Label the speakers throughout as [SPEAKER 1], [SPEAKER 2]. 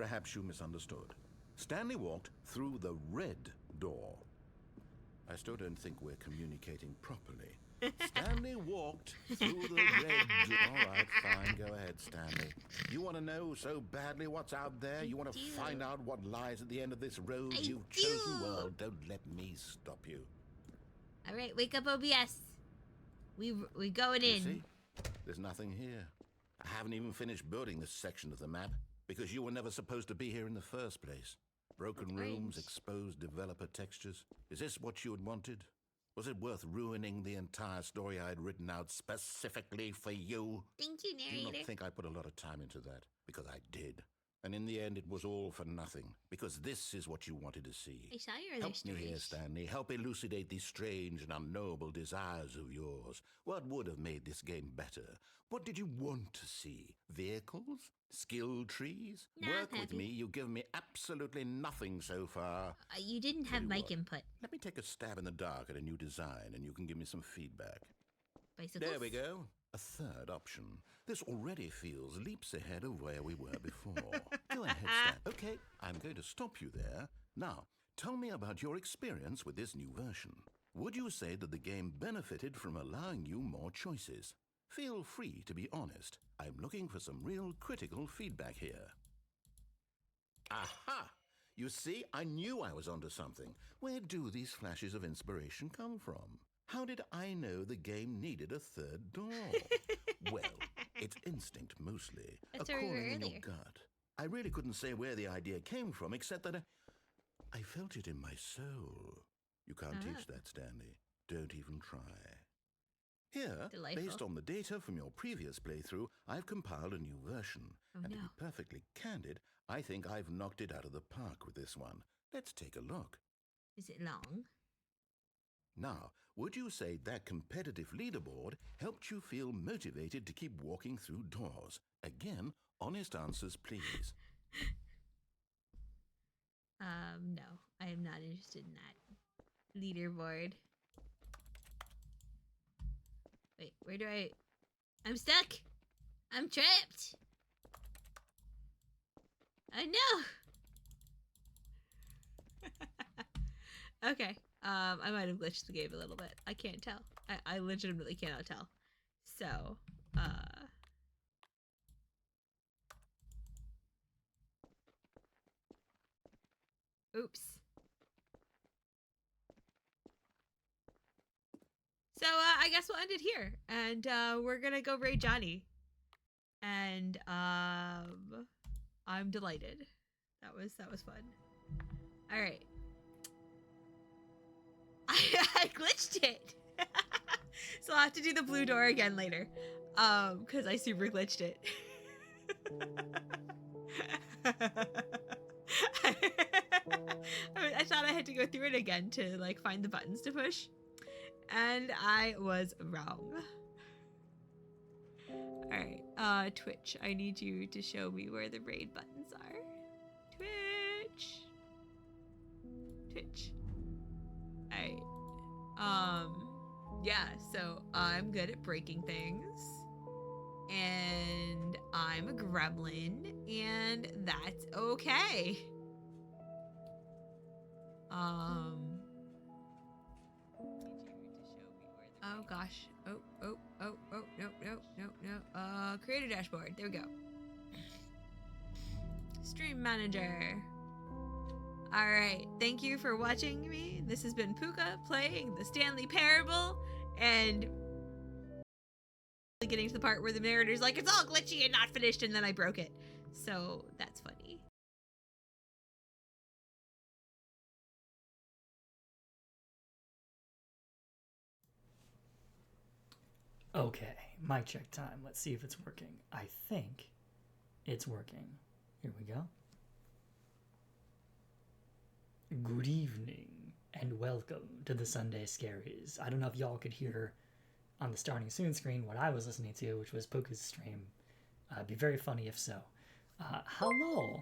[SPEAKER 1] Perhaps you misunderstood. Stanley walked through the red door. I still don't think we're communicating properly. Stanley walked through the red door. All right, fine. Go ahead, Stanley. You want to know so badly what's out there? You want to find out what lies at the end of this road you've chosen? Well, don't let me stop you.
[SPEAKER 2] All right, wake up, OBS. We going in.
[SPEAKER 1] You see? There's nothing here. I haven't even finished building this section of the map because you were never supposed to be here in the first place. Broken rooms, exposed developer textures. Is this what you had wanted? Was it worth ruining the entire story I had written out specifically for you?
[SPEAKER 2] Thank you, narrator.
[SPEAKER 1] Do not think I put a lot of time into that, because I did. And in the end, it was all for nothing, because this is what you wanted to see.
[SPEAKER 2] I saw your other stories.
[SPEAKER 1] Help me here, Stanley. Help elucidate these strange and unknowable desires of yours. What would have made this game better? What did you want to see? Vehicles? Skill trees? Work with me. You've given me absolutely nothing so far.
[SPEAKER 2] You didn't have mic input.
[SPEAKER 1] Let me take a stab in the dark at a new design, and you can give me some feedback.
[SPEAKER 2] Bicycles?
[SPEAKER 1] There we go. A third option. This already feels leaps ahead of where we were before. Go ahead, Stan. Okay, I'm going to stop you there. Now, tell me about your experience with this new version. Would you say that the game benefited from allowing you more choices? Feel free to be honest. I'm looking for some real critical feedback here. Aha! You see, I knew I was onto something. Where do these flashes of inspiration come from? How did I know the game needed a third door? Well, it's instinct mostly.
[SPEAKER 2] That's
[SPEAKER 1] a calling in
[SPEAKER 2] earlier.
[SPEAKER 1] your gut. I really couldn't say where the idea came from, except that I felt it in my soul. You can't teach that, Stanley. Don't even try. Here, based on the data from your previous playthrough, I've compiled a new version. And to be perfectly candid, I think I've knocked it out of the park with this one. Let's take a look.
[SPEAKER 2] Is it long?
[SPEAKER 1] Now, would you say that competitive leaderboard helped you feel motivated to keep walking through doors? Again, honest answers, please.
[SPEAKER 2] No. I am not interested in that. Leaderboard. Wait, where do I... I'm stuck! I'm trapped! I know! Okay. I might have glitched the game a little bit. I can't tell. I legitimately cannot tell. So, oops. So, I guess we'll end it here. And, we're gonna go raid Johnny. And, I'm delighted. That was fun. Alright. I glitched it. So I'll have to do the blue door again later. Because I super glitched it. I thought I had to go through it again to like find the buttons to push. And I was wrong. Alright, Twitch. I need you to show me where the raid buttons are. Twitch. Alright. Yeah, so I'm good at breaking things. And I'm a gremlin, and that's okay. Oh gosh. Oh, no. Creator dashboard. There we go. Stream manager. Alright, thank you for watching me. This has been Puka playing the Stanley Parable, and getting to the part where the narrator's like, it's all glitchy and not finished, and then I broke it. So, that's funny.
[SPEAKER 3] Okay, mic check time. Let's see if it's working. I think it's working. Here we go. Good evening and welcome to the Sunday Scaries. I don't know if y'all could hear on the starting soon screen what I was listening to, which was Puka's stream. It'd be very funny if so. Hello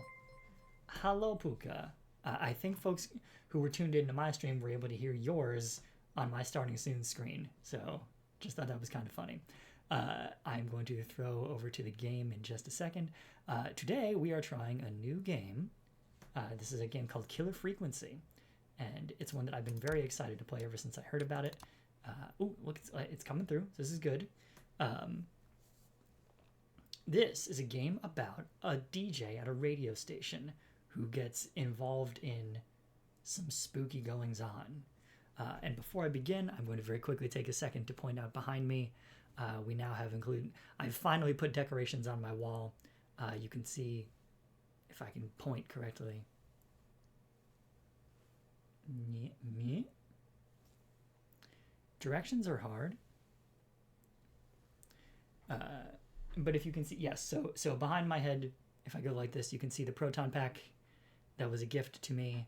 [SPEAKER 3] Puka. I think folks who were tuned into my stream were able to hear yours on my starting soon screen, so just thought that was kind of funny. I'm going to throw over to the game in just a second. Today we are trying a new game. This is a game called Killer Frequency, and it's one that I've been very excited to play ever since I heard about it. Oh, look, it's coming through. So this is good. This is a game about a DJ at a radio station who gets involved in some spooky goings-on. And before I begin, I'm going to very quickly take a second to point out behind me, we now have I've finally put decorations on my wall. You can see, if I can point correctly. Me. Directions are hard. But if you can see, yes, so behind my head, if I go like this, you can see the proton pack. That was a gift to me.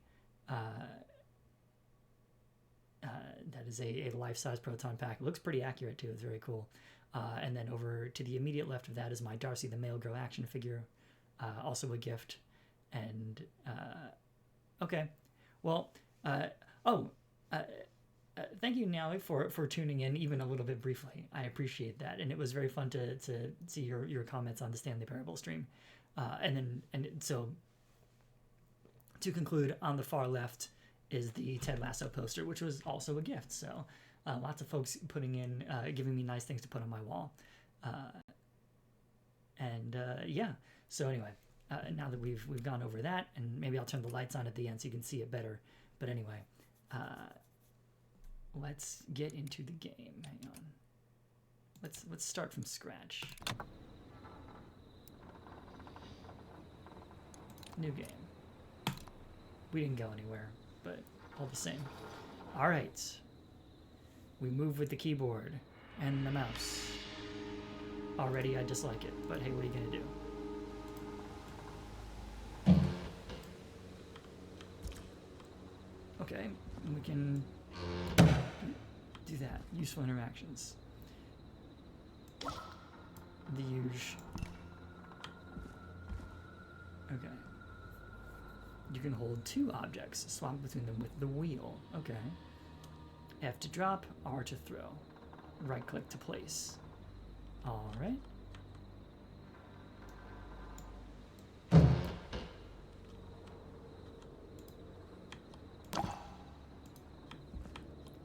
[SPEAKER 3] That is a life-size proton pack. It looks pretty accurate too. It's very cool. And then over to the immediate left of that is my Darcy the Male Grow action figure, also a gift. And okay, well, thank you, Nelly, for tuning in even a little bit briefly. I appreciate that, and it was very fun to see your comments on the Stanley Parable stream. So to conclude, on the far left is the Ted Lasso poster, which was also a gift. So lots of folks putting in, giving me nice things to put on my wall. Yeah. So anyway, now that we've gone over that, and maybe I'll turn the lights on at the end so you can see it better. But anyway, let's get into the game. Hang on. Let's start from scratch. New game. We didn't go anywhere, but all the same. All right. We move with the keyboard and the mouse. Already I dislike it, but hey, what are you gonna do? Okay, we can do that. Useful interactions. The huge. Okay. You can hold two objects, swap between them with the wheel. Okay. F to drop, R to throw. Right click to place. All right.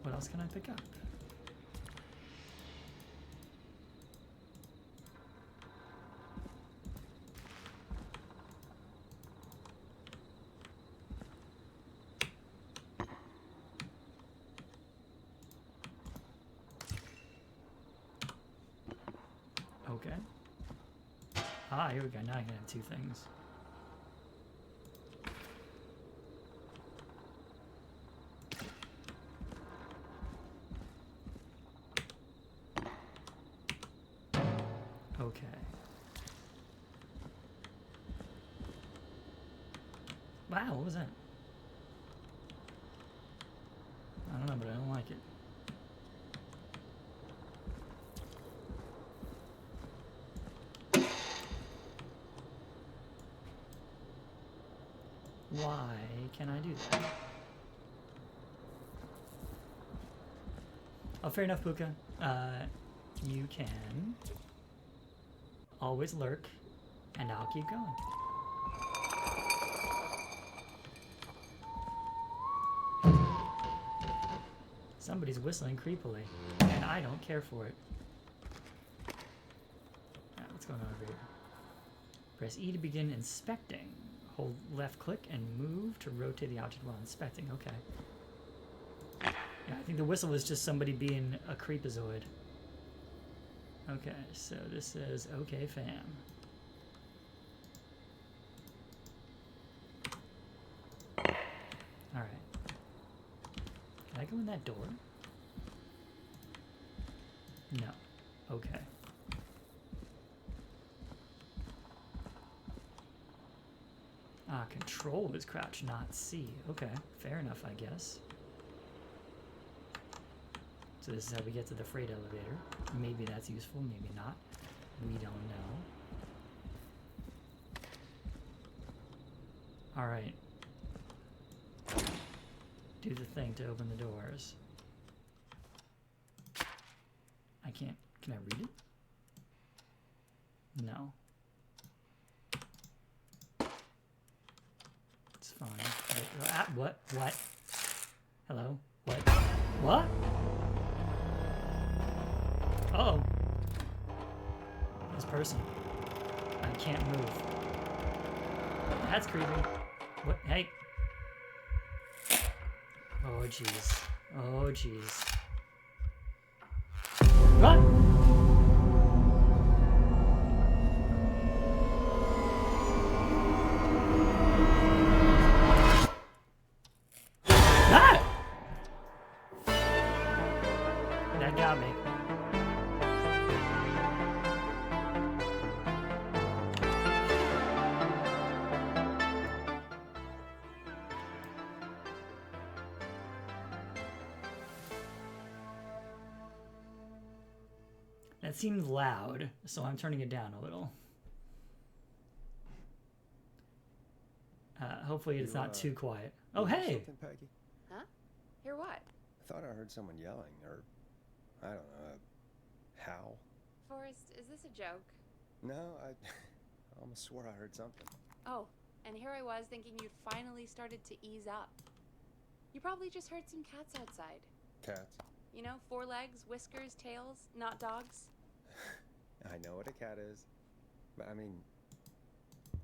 [SPEAKER 3] What else can I pick up? Okay. Ah, here we go. Now I can have two things. Okay. Wow, what was that? I don't know, but I don't like it. Why can I do that? Oh, fair enough, Puka. You can always lurk, and I'll keep going. Somebody's whistling creepily, and I don't care for it. Alright, what's going on over here? Press E to begin inspecting. Hold left click and move to rotate the object while inspecting. Okay. Yeah, I think the whistle is just somebody being a creepazoid. Okay, so this says, okay, fam. Alright. Can I go in that door? No. Okay. Control is crouch, not C. Okay, fair enough, I guess. So this is how we get to the freight elevator. Maybe that's useful, maybe not. We don't know. Alright. Do the thing to open the doors. I can't... Can I read it? No. It's fine. What? What? Hello? What? What? Uh-oh. This person. I can't move. That's creepy. What? Hey. Oh, jeez. Oh, jeez. What? Ah! That got me. That seemed loud, so I'm turning it down a little. Hopefully it's not too quiet. Oh,
[SPEAKER 4] hear
[SPEAKER 3] hey!
[SPEAKER 4] Something, Peggy?
[SPEAKER 5] Huh? Hear what?
[SPEAKER 4] I thought I heard someone yelling, or I don't know, a howl.
[SPEAKER 5] Forrest, is this a joke?
[SPEAKER 4] No, I almost swore I heard something.
[SPEAKER 5] Oh, and here I was thinking you'd finally started to ease up. You probably just heard some cats outside.
[SPEAKER 4] Cats?
[SPEAKER 5] You know, 4 legs, whiskers, tails, not dogs.
[SPEAKER 4] I know what a cat is, but I mean,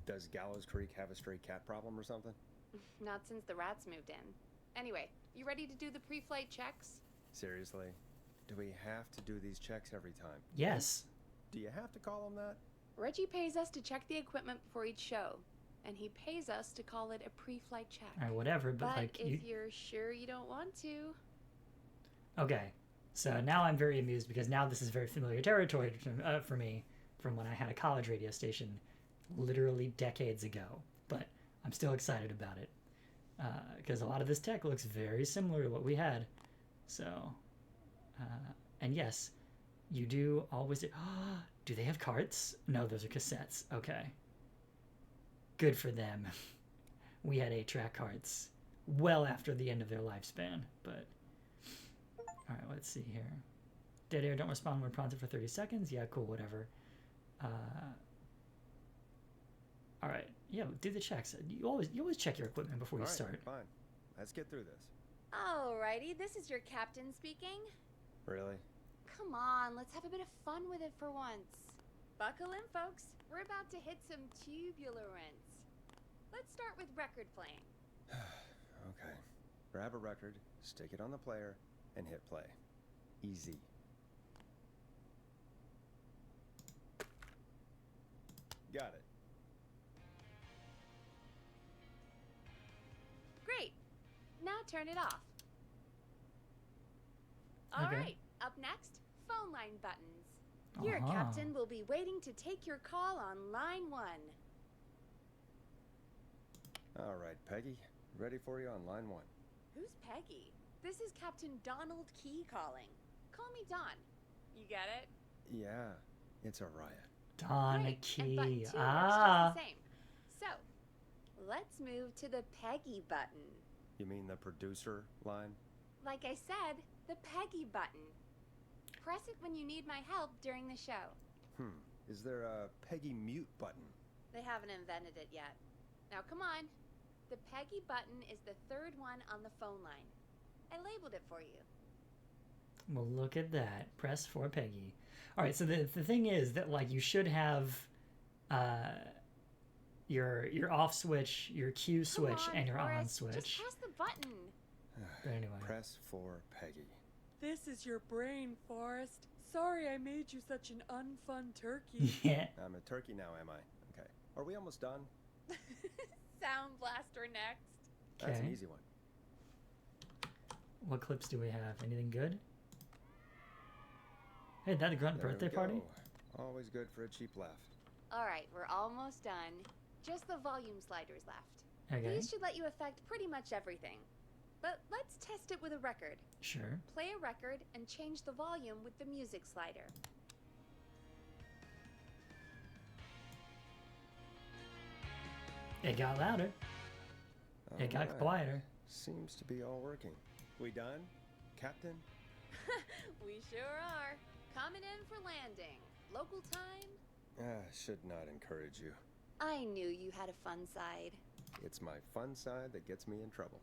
[SPEAKER 4] does Gallows Creek have a stray cat problem or something?
[SPEAKER 5] Not since the rats moved in. Anyway, you ready to do the pre-flight checks?
[SPEAKER 4] Seriously? Do we have to do these checks every time?
[SPEAKER 3] Yes.
[SPEAKER 4] Do you have to call them that?
[SPEAKER 5] Reggie pays us to check the equipment before each show, and he pays us to call it a pre-flight check.
[SPEAKER 3] Alright, whatever, but like
[SPEAKER 5] if you're sure you don't want to...
[SPEAKER 3] Okay, so now I'm very amused because now this is very familiar territory for me from when I had a college radio station literally decades ago. But I'm still excited about it because a lot of this tech looks very similar to what we had. So, and yes, you do always... do they have carts? No, those are cassettes. Okay. Good for them. We had 8-track carts well after the end of their lifespan, but... Alright, let's see here. Dead air, don't respond when prompted for 30 seconds. Yeah, cool, whatever. Alright, yeah, do the checks. You always check your equipment before you start.
[SPEAKER 4] Fine. Let's get through this.
[SPEAKER 5] Alrighty, this is your captain speaking.
[SPEAKER 4] Really?
[SPEAKER 5] Come on, let's have a bit of fun with it for once. Buckle in, folks. We're about to hit some tubular rents. Let's start with record playing.
[SPEAKER 4] Okay. Grab a record, stick it on the player, and hit play. Easy. Got it.
[SPEAKER 5] Great. Now turn it off.
[SPEAKER 3] Okay.
[SPEAKER 5] Alright, up next, phone line buttons. Your captain will be waiting to take your call on line 1.
[SPEAKER 4] All right, Peggy. Ready for you on line 1.
[SPEAKER 5] Who's Peggy? This is Captain Donald Key calling. Call me Don. You get it?
[SPEAKER 4] Yeah, it's a riot.
[SPEAKER 3] Don
[SPEAKER 5] Great. And button 2
[SPEAKER 3] Key.
[SPEAKER 5] works just the same. So, let's move to the Peggy button.
[SPEAKER 4] You mean the producer line?
[SPEAKER 5] Like I said, the Peggy button. Press it when you need my help during the show.
[SPEAKER 4] Is there a Peggy mute button?
[SPEAKER 5] They haven't invented it yet. Now come on. The Peggy button is the 3rd one on the phone line. I labeled it for you.
[SPEAKER 3] Well, look at that. Press for Peggy. All right, so the thing is that like you should have your off switch, your Q switch,
[SPEAKER 5] Come on,
[SPEAKER 3] and your on
[SPEAKER 5] Forrest,
[SPEAKER 3] switch.
[SPEAKER 5] Just press the button.
[SPEAKER 3] But anyway.
[SPEAKER 4] Press for Peggy.
[SPEAKER 6] This is your brain, Forrest. Sorry I made you such an unfun turkey.
[SPEAKER 3] Yeah.
[SPEAKER 4] I'm a turkey now, am I? Okay. Are we almost done?
[SPEAKER 5] Sound blaster next.
[SPEAKER 4] That's an
[SPEAKER 3] Okay.
[SPEAKER 4] easy one.
[SPEAKER 3] What clips do we have? Anything good? Hey, that a grunt
[SPEAKER 4] There we
[SPEAKER 3] birthday party?
[SPEAKER 4] go. Always good for a cheap laugh.
[SPEAKER 5] Alright, we're almost done. Just the volume sliders left.
[SPEAKER 3] Okay.
[SPEAKER 5] These should let you affect pretty much everything. But let's test it with a record.
[SPEAKER 3] Sure.
[SPEAKER 5] Play a record and change the volume with the music slider.
[SPEAKER 3] It got louder. It got
[SPEAKER 4] Alright.
[SPEAKER 3] quieter.
[SPEAKER 4] Seems to be all working. We done, Captain?
[SPEAKER 5] We sure are. Coming in for landing. Local time?
[SPEAKER 4] Should not encourage you.
[SPEAKER 5] I knew you had a fun side.
[SPEAKER 4] It's my fun side that gets me in trouble.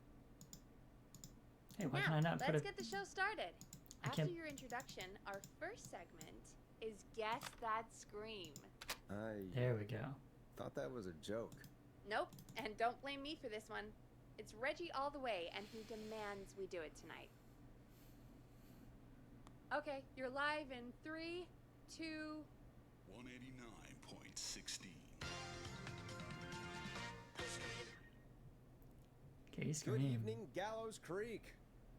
[SPEAKER 3] Hey, why
[SPEAKER 5] Now,
[SPEAKER 3] can I not put
[SPEAKER 5] let's
[SPEAKER 3] it?
[SPEAKER 5] get the show started.
[SPEAKER 3] I
[SPEAKER 5] After
[SPEAKER 3] can't-
[SPEAKER 5] your introduction, our first segment is Guess That Scream.
[SPEAKER 4] I
[SPEAKER 3] There we go.
[SPEAKER 4] thought that was a joke.
[SPEAKER 5] Nope, and don't blame me for this one. It's Reggie all the way, and he demands we do it tonight. Okay, you're live in 3, 2...
[SPEAKER 7] 189.16.
[SPEAKER 3] Okay,
[SPEAKER 4] Good
[SPEAKER 3] scream.
[SPEAKER 4] evening, Gallows Creek.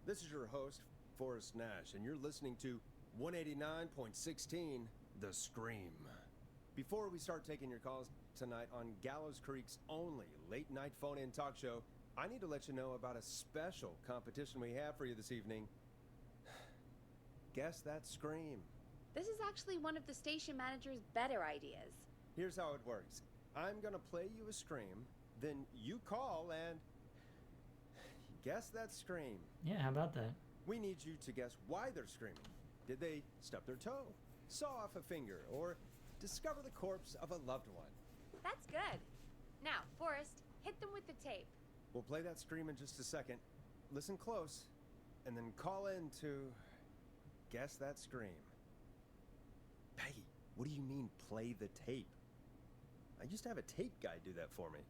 [SPEAKER 4] This is your host, Forrest Nash, and you're listening to 189.16, The Scream. Before we start taking your calls tonight on Gallows Creek's only late-night phone-in talk show, I need to let you know about a special competition we have for you this evening. Guess That Scream.
[SPEAKER 5] This is actually one of the station manager's better ideas.
[SPEAKER 4] Here's how it works. I'm gonna play you a scream, then you call and guess that scream.
[SPEAKER 3] Yeah, how about that?
[SPEAKER 4] We need you to guess why they're screaming. Did they stub their toe, saw off a finger, or discover the corpse of a loved one?
[SPEAKER 5] That's good. Now, Forrest, hit them with the tape.
[SPEAKER 4] We'll play that scream in just a second. Listen close, and then call in to guess that scream. Peggy, what do you mean play the tape? I used to have a tape guy do that for me.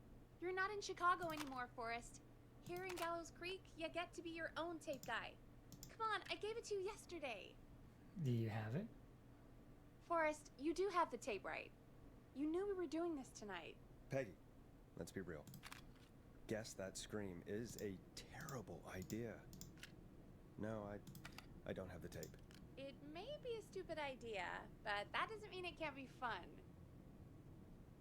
[SPEAKER 5] You're not in Chicago anymore, Forrest. Here in Gallows Creek, you get to be your own tape guy. Come on, I gave it to you yesterday.
[SPEAKER 3] Do you have it?
[SPEAKER 5] Forrest, you do have the tape right. You knew we were doing this tonight.
[SPEAKER 4] Peggy, let's be real. Guess that scream is a terrible idea. No, I don't have the tape.
[SPEAKER 5] It may be a stupid idea, but that doesn't mean it can't be fun.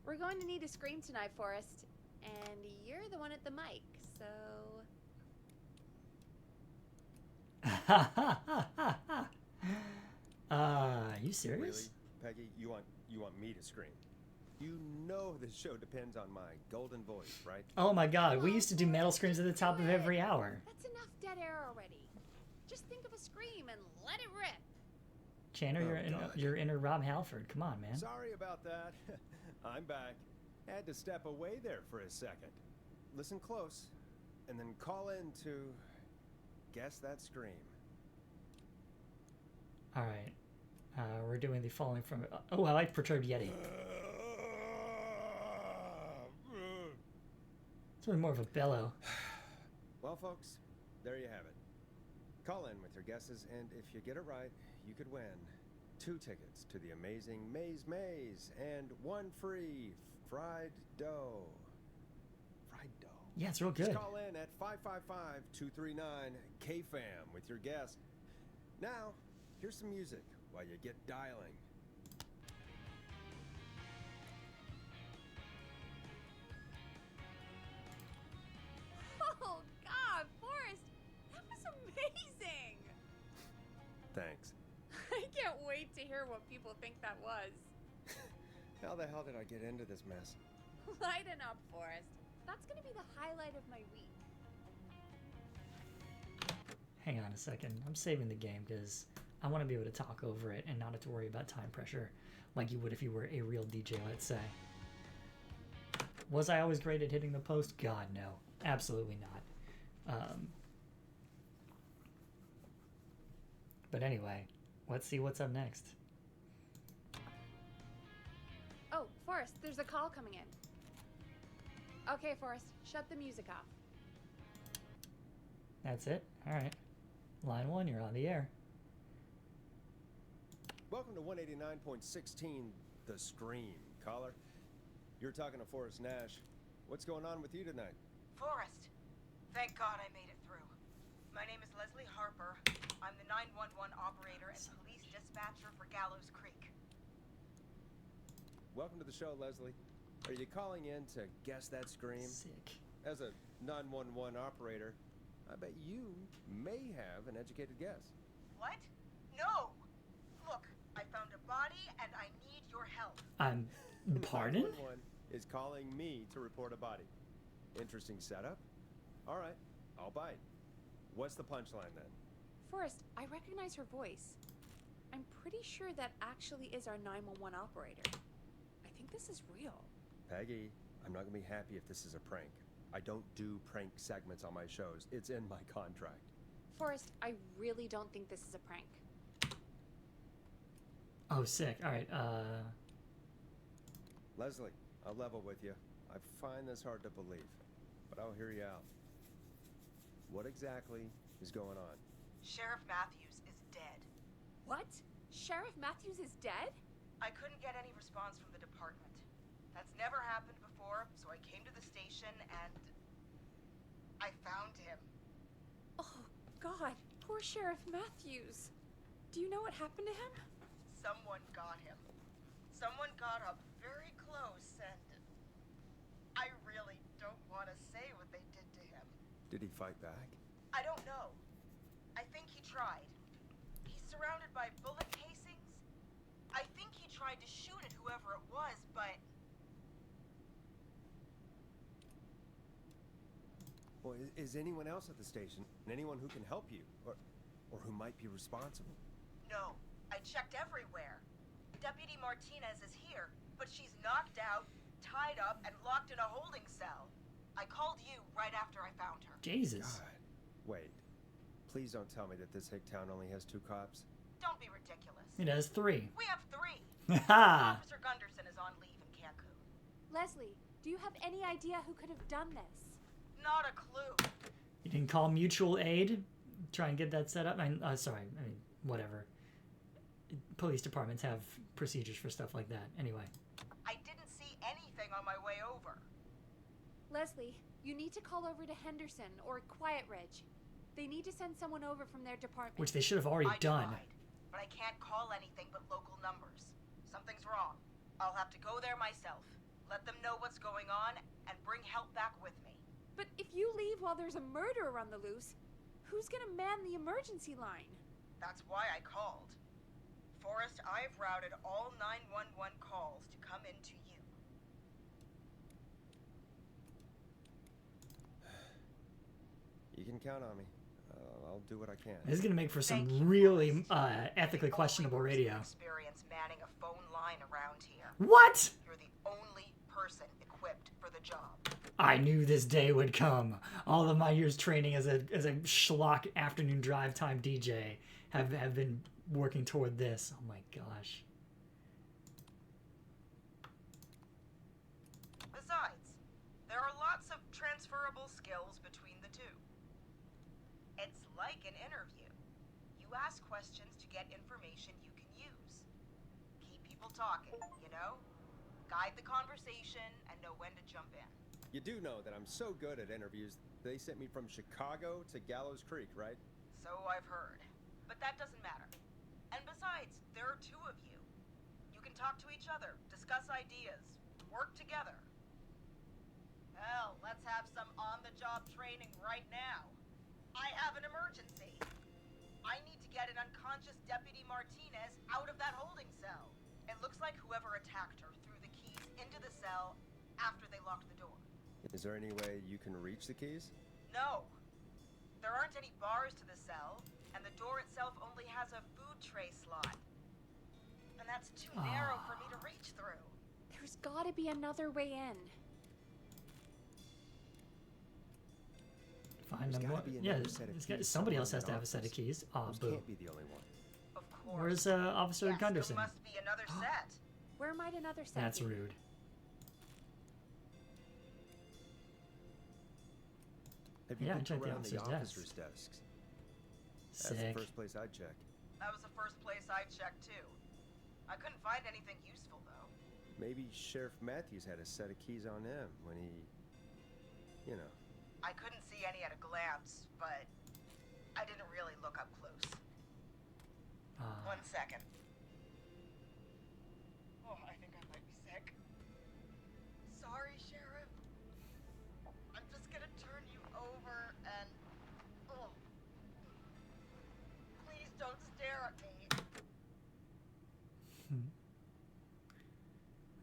[SPEAKER 5] We're going to need a scream tonight, Forrest, and you're the one at the mic, so...
[SPEAKER 3] You serious?
[SPEAKER 4] Really, Peggy? You want me to scream? You know this show depends on my golden voice, right?
[SPEAKER 3] Oh my god, we used to do metal screams at the top of every hour.
[SPEAKER 5] That's enough dead air already. Just think of a scream and let it rip.
[SPEAKER 3] Chandler,
[SPEAKER 4] Oh, God.
[SPEAKER 3] you're inner Rob Halford. Come on, man.
[SPEAKER 4] Sorry about that. I'm back. Had to step away there for a second. Listen close, and then call in to guess that scream.
[SPEAKER 3] All right. We're doing the falling from... Oh, I like Perturbed Yeti. It's really more of a bellow.
[SPEAKER 4] Well, folks, there you have it. Call in with your guesses, and if you get it right, you could win 2 tickets to the amazing Maze Maze and 1 free fried dough. Fried dough.
[SPEAKER 3] Yeah, it's real good.
[SPEAKER 4] Just call in at 555-239-KFAM with your guess. Now, here's some music while you get dialing.
[SPEAKER 5] Oh, God, Forrest, that was amazing.
[SPEAKER 4] Thanks.
[SPEAKER 5] I can't wait to hear what people think that was.
[SPEAKER 4] How the hell did I get into this mess?
[SPEAKER 5] Lighten up, Forrest. That's gonna be the highlight of my week.
[SPEAKER 3] Hang on a second. I'm saving the game because I want to be able to talk over it and not have to worry about time pressure like you would if you were a real DJ, let's say. Was I always great at hitting the post? God, no. Absolutely not. But anyway, let's see what's up next.
[SPEAKER 5] Oh, Forrest, there's a call coming in. Okay, Forrest, shut the music off.
[SPEAKER 3] That's it? Alright. Line 1, you're on the air.
[SPEAKER 4] Welcome to 189.16, The Scream. Caller, you're talking to Forrest Nash. What's going on with you tonight?
[SPEAKER 8] Forrest, thank God I made it through. My name is Leslie Harper. I'm the 911 operator and police dispatcher for Gallows Creek.
[SPEAKER 4] Welcome to the show, Leslie. Are you calling in to guess that scream?
[SPEAKER 3] Sick.
[SPEAKER 4] As a 911 operator, I bet you may have an educated guess.
[SPEAKER 8] What? No! Look, I found a body and I need your help.
[SPEAKER 3] Pardon?
[SPEAKER 4] 911 is calling me to report a body. Interesting setup. All right, I'll bite. What's the punchline then?
[SPEAKER 5] Forrest, I recognize her voice. I'm pretty sure that actually is our 911 operator. I
[SPEAKER 6] think this is real.
[SPEAKER 4] Peggy, I'm not gonna be happy if this is a prank. I don't do prank segments on my shows. It's in my contract.
[SPEAKER 5] Forrest, I really don't think this is a prank.
[SPEAKER 3] Oh, sick. All right.
[SPEAKER 4] Leslie, I'll level with you. I find this hard to believe, but I'll hear you out. What exactly is going on?
[SPEAKER 8] Sheriff Matthews is dead.
[SPEAKER 5] What? Sheriff Matthews is dead?
[SPEAKER 8] I couldn't get any response from the department. That's never happened before, so I came to the station and I found him.
[SPEAKER 5] Oh, God. Poor Sheriff Matthews. Do you know what happened to him?
[SPEAKER 8] Someone got him. Someone got up very close and I really don't want to say what they did to him.
[SPEAKER 4] Did he fight back?
[SPEAKER 8] I don't know. I think he tried. He's surrounded by bullet casings. I think he tried to shoot at whoever it was, but
[SPEAKER 4] Well, is anyone else at the station? And anyone who can help you? Or who might be responsible?
[SPEAKER 8] no. I checked everywhere. Deputy Martinez is here, but she's knocked out, tied up, and locked in a holding cell. I called you right after I found her.
[SPEAKER 3] Jesus.
[SPEAKER 4] God. Wait. Please don't tell me that this hick town only has 2 cops.
[SPEAKER 8] Don't be ridiculous.
[SPEAKER 3] It has 3.
[SPEAKER 8] We have 3.
[SPEAKER 3] Ha!
[SPEAKER 8] Officer Gunderson is on leave in Cancun.
[SPEAKER 5] Leslie, do you have any idea who could have done this?
[SPEAKER 8] Not a clue.
[SPEAKER 3] You didn't call mutual aid? Try and get that set up? Whatever. Police departments have procedures for stuff like that. Anyway.
[SPEAKER 8] I didn't see anything on my way over.
[SPEAKER 5] Leslie, you need to call over to Henderson or Quiet Ridge. They need to send someone over from their department.
[SPEAKER 3] Which they should have already
[SPEAKER 8] I
[SPEAKER 3] done.
[SPEAKER 8] tried, but I can't call anything but local numbers. Something's wrong. I'll have to go there myself. Let them know what's going on and bring help back with me.
[SPEAKER 5] But if you leave while there's a murderer on the loose, who's gonna man the emergency line?
[SPEAKER 8] That's why I called. Forrest, I've routed all 911 calls to come into you.
[SPEAKER 4] You can count on me. I'll do what I can.
[SPEAKER 3] This is going to make for some
[SPEAKER 8] Thank you,
[SPEAKER 3] really
[SPEAKER 8] Forrest.
[SPEAKER 3] ethically
[SPEAKER 8] The
[SPEAKER 3] questionable
[SPEAKER 8] only person with
[SPEAKER 3] radio.
[SPEAKER 8] experience manning a phone line around here.
[SPEAKER 3] What?
[SPEAKER 8] You're the only person equipped for the job.
[SPEAKER 3] I knew this day would come. All of my years training as a schlock afternoon drive time DJ have been working toward this. Oh my gosh.
[SPEAKER 8] Besides, there are lots of transferable skills between the two. It's like an interview. You ask questions to get information you can use. Keep people talking, you know? Guide the conversation and know when to jump in.
[SPEAKER 4] You do know that I'm so good at interviews, they sent me from Chicago to Gallows Creek, right?
[SPEAKER 8] So I've heard. But that doesn't matter. And besides, there are 2 of you. You can talk to each other, discuss ideas, work together. Hell, let's have some on-the-job training right now. I have an emergency. I need to get an unconscious Deputy Martinez out of that holding cell. It looks like whoever attacked her threw the keys into the cell after they locked the door.
[SPEAKER 4] Is there any way you can reach the keys?
[SPEAKER 8] No. There aren't any bars to the cell, and the door itself only has a food tray slot. And that's too narrow for me to reach through.
[SPEAKER 5] There's gotta be another way in.
[SPEAKER 3] Find
[SPEAKER 4] There's
[SPEAKER 3] them.
[SPEAKER 4] gotta be
[SPEAKER 3] Yeah,
[SPEAKER 4] another set of keys
[SPEAKER 3] somebody else
[SPEAKER 4] somewhere
[SPEAKER 3] has to
[SPEAKER 4] in
[SPEAKER 3] have a set of
[SPEAKER 4] office.
[SPEAKER 3] keys. Oh,
[SPEAKER 4] Those
[SPEAKER 3] boo.
[SPEAKER 4] can't be the only one.
[SPEAKER 8] Of course.
[SPEAKER 3] Where's Officer
[SPEAKER 8] Yes,
[SPEAKER 3] Gunderson?
[SPEAKER 8] there must be another set.
[SPEAKER 5] Where might another set
[SPEAKER 3] That's
[SPEAKER 5] be?
[SPEAKER 3] rude.
[SPEAKER 4] Have you
[SPEAKER 3] Yeah,
[SPEAKER 4] been
[SPEAKER 3] check the
[SPEAKER 4] around the
[SPEAKER 3] officer's
[SPEAKER 4] officers' desks? That's the
[SPEAKER 3] Sick.
[SPEAKER 4] first place I'd check.
[SPEAKER 8] That was the first place I checked too. I couldn't find anything useful though.
[SPEAKER 4] Maybe Sheriff Matthews had a set of keys on him when he, you know.
[SPEAKER 8] I couldn't see any at a glance, but I didn't really look up close. 1 second. Oh, I think I might be sick. Sorry, Sheriff. I'm just gonna turn you over and... Oh. Please don't stare at me.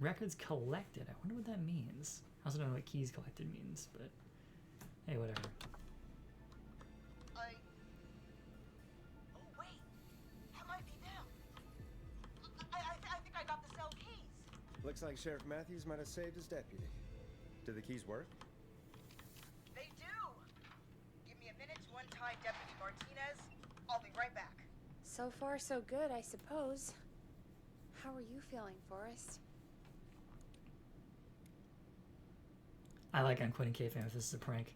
[SPEAKER 3] Records collected. I wonder what that means. I also don't know what keys collected means, but hey, whatever.
[SPEAKER 8] Oh, wait. That might be them. I think I got the cell keys.
[SPEAKER 4] Looks like Sheriff Matthews might have saved his deputy. Do the keys work?
[SPEAKER 8] They do! Give me a minute to untie Deputy Martinez. I'll be right back.
[SPEAKER 5] So far, so good, I suppose. How are you feeling, Forrest?
[SPEAKER 3] I like I'm quitting kayfabe if this is a prank.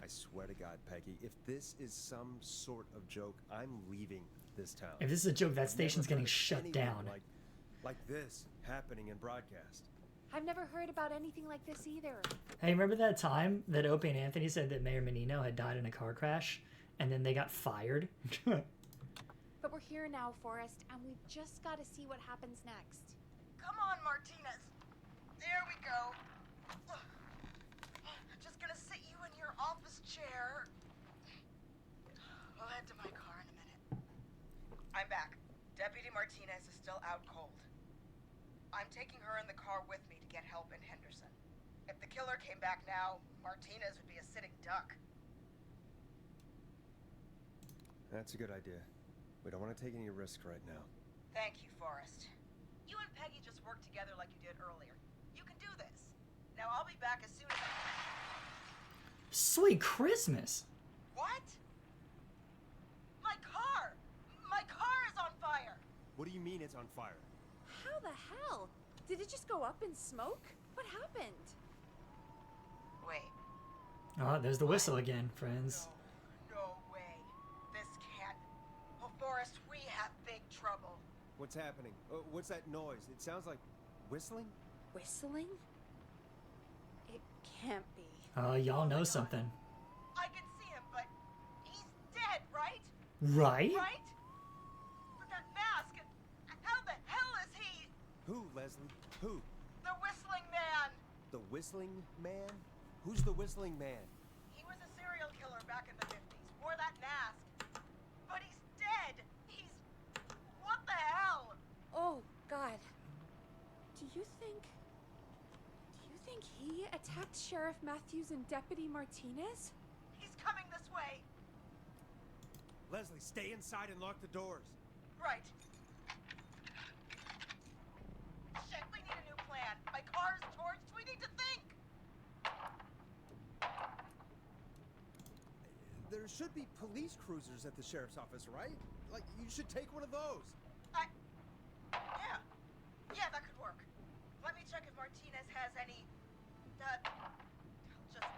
[SPEAKER 4] I swear to God, Peggy, if this is some sort of joke, I'm leaving this town.
[SPEAKER 3] If this is a joke, that
[SPEAKER 4] I've
[SPEAKER 3] station's
[SPEAKER 4] never
[SPEAKER 3] getting
[SPEAKER 4] heard of
[SPEAKER 3] shut
[SPEAKER 4] anyone
[SPEAKER 3] down.
[SPEAKER 4] Like this happening in broadcast.
[SPEAKER 5] I've never heard about anything like this either.
[SPEAKER 3] Hey, remember that time that Opie and Anthony said that Mayor Menino had died in a car crash, and then they got fired?
[SPEAKER 5] But we're here now, Forrest, and we've just got to see what happens next.
[SPEAKER 8] Come on, Martinez. There we go. Just gonna sit you in your office chair. I'll head to my car in a minute. I'm back. Deputy Martinez is still out cold. I'm taking her in the car with me to get help in Henderson. If the killer came back now, Martinez would be a sitting duck.
[SPEAKER 4] That's a good idea. We don't want to take any risk right now.
[SPEAKER 8] Thank you, Forrest. You and Peggy just worked together like you did earlier. You can do this. Now I'll be back as soon as
[SPEAKER 3] Sweet Christmas!
[SPEAKER 8] What? My car! My car is on fire!
[SPEAKER 4] What do you mean it's on fire?
[SPEAKER 5] How the hell? Did it just go up in smoke? What happened?
[SPEAKER 8] Wait.
[SPEAKER 3] Oh, there's the whistle again, friends.
[SPEAKER 8] No way. This can't. Oh, Forrest, we have big trouble.
[SPEAKER 4] What's happening? What's that noise? It sounds like whistling?
[SPEAKER 5] Whistling? It can't be.
[SPEAKER 3] Oh, y'all know something.
[SPEAKER 8] I can see him, but he's dead, right?
[SPEAKER 3] Right?
[SPEAKER 8] Right? But that mask, how the hell is he?
[SPEAKER 4] Who, Leslie? Who?
[SPEAKER 8] The whistling man.
[SPEAKER 4] The whistling man? Who's the whistling man?
[SPEAKER 8] He was a serial killer back in the 50s. Wore that mask. But he's dead. He's... What the hell?
[SPEAKER 5] Oh, God. Do you think he attacked Sheriff Matthews and Deputy Martinez?
[SPEAKER 8] He's coming this way.
[SPEAKER 4] Leslie, stay inside and lock the doors.
[SPEAKER 8] Right. Shit, we need a new plan. My car's torched. We need to think.
[SPEAKER 4] There should be police cruisers at the sheriff's office, right? Like, you should take one of those.
[SPEAKER 8] Yeah. Yeah, that could work. Let me check if Martinez has any... I'll just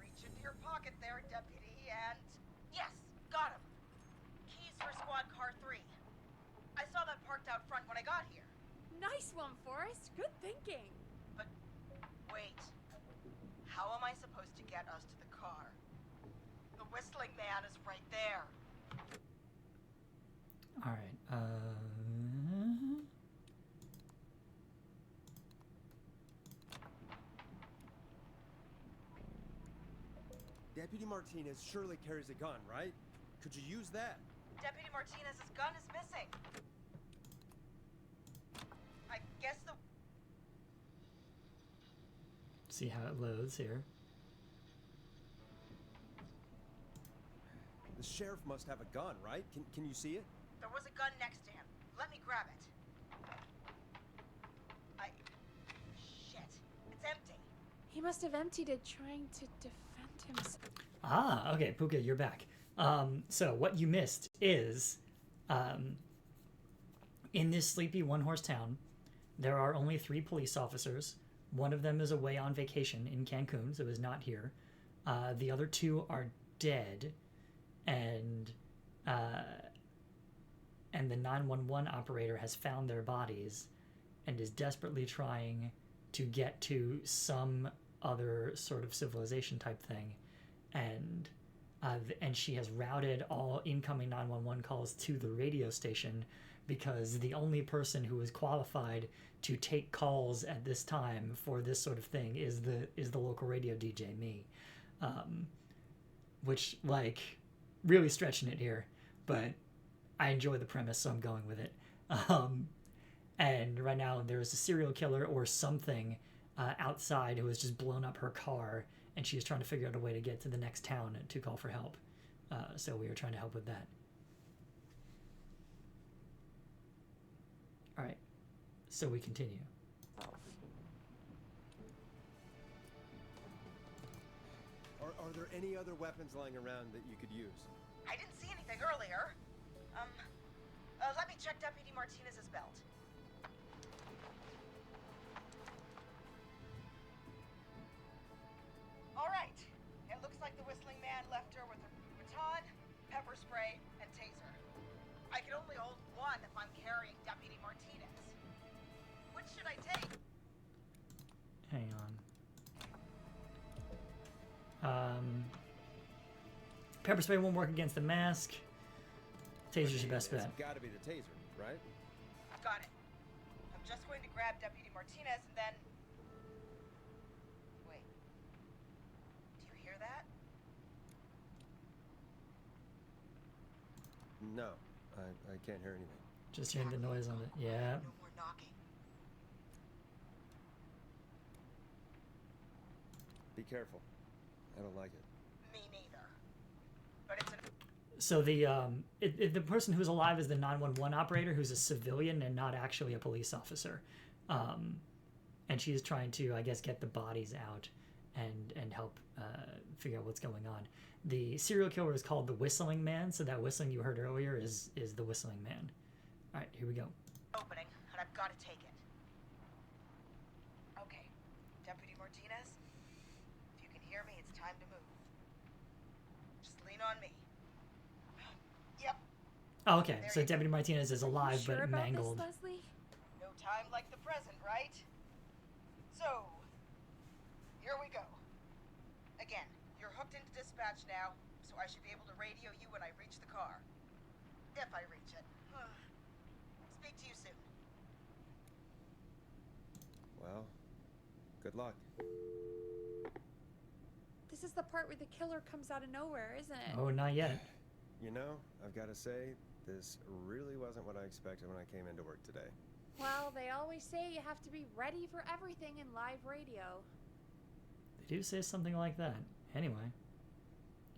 [SPEAKER 8] reach into your pocket there, Deputy, and... Yes, got him. Keys for squad car 3. I saw that parked out front when I got here.
[SPEAKER 5] Nice one, Forrest. Good thinking.
[SPEAKER 8] But wait. How am I supposed to get us to the car? The whistling man is right there.
[SPEAKER 3] Alright,
[SPEAKER 4] Deputy Martinez surely carries a gun, right? Could you use that?
[SPEAKER 8] Deputy Martinez's gun is missing. I guess the...
[SPEAKER 3] see how it loads here.
[SPEAKER 4] The sheriff must have a gun, right? Can you see it?
[SPEAKER 8] There was a gun next to him. Let me grab it. Shit. It's empty.
[SPEAKER 5] He must have emptied it trying to defend himself.
[SPEAKER 3] Ah, okay, Puka, you're back. So what you missed is, in this sleepy one-horse town, there are only 3 police officers. One of them is away on vacation in Cancun, so is not here. The other 2 are dead, and the 911 operator has found their bodies and is desperately trying to get to some other sort of civilization type thing, and she has routed all incoming 911 calls to the radio station because the only person who is qualified to take calls at this time for this sort of thing is the local radio DJ, me, which, like, really stretching it here, but I enjoy the premise, so I'm going with it. And right now there's a serial killer or something outside who has just blown up her car, and she's trying to figure out a way to get to the next town to call for help. So we are trying to help with that. All right, so we continue.
[SPEAKER 4] Are there any other weapons lying around that you could use?
[SPEAKER 8] I didn't see anything earlier. Let me check Deputy Martinez's belt. All right. It looks like the Whistling Man left her with a baton, pepper spray, and taser. I can only hold one if I'm carrying Deputy Martinez. Which should I take?
[SPEAKER 3] Hang on. Pepper spray won't work against the mask. Taser's your best bet.
[SPEAKER 4] It's gotta be the taser, right?
[SPEAKER 8] Got it. I'm just going to grab Deputy Martinez and then... Wait. Do you hear that?
[SPEAKER 4] No, I can't hear anything.
[SPEAKER 3] Just hearing the noise on it. Yeah.
[SPEAKER 8] No more knocking.
[SPEAKER 4] Be careful. I don't like it.
[SPEAKER 8] Me neither. But it's an...
[SPEAKER 3] So the person who's alive is the 911 operator, who's a civilian and not actually a police officer, and she's trying to, I guess, get the bodies out and help figure out what's going on. The serial killer is called the Whistling Man, so that whistling you heard earlier is the Whistling Man. All right, here we go.
[SPEAKER 8] opening, and I've got to take it. Okay, Deputy Martinez, if you can hear me, it's time to move. Just lean on me. Yep,
[SPEAKER 3] Oh, okay, so Deputy Martinez is alive
[SPEAKER 5] Sure
[SPEAKER 3] but
[SPEAKER 5] about
[SPEAKER 3] mangled.
[SPEAKER 5] this, Leslie?
[SPEAKER 8] no time like the present, right? So, here we go. Again, you're hooked into dispatch now, so I should be able to radio you when I reach the car. If I reach it. Speak to you soon.
[SPEAKER 4] Well, good luck.
[SPEAKER 5] This is the part where the killer comes out of nowhere, isn't it?
[SPEAKER 3] Oh, not yet.
[SPEAKER 4] You know, I've got to say, this really wasn't what I expected when I came into work today.
[SPEAKER 5] Well, they always say you have to be ready for everything in live radio.
[SPEAKER 3] They do say something like that. Anyway,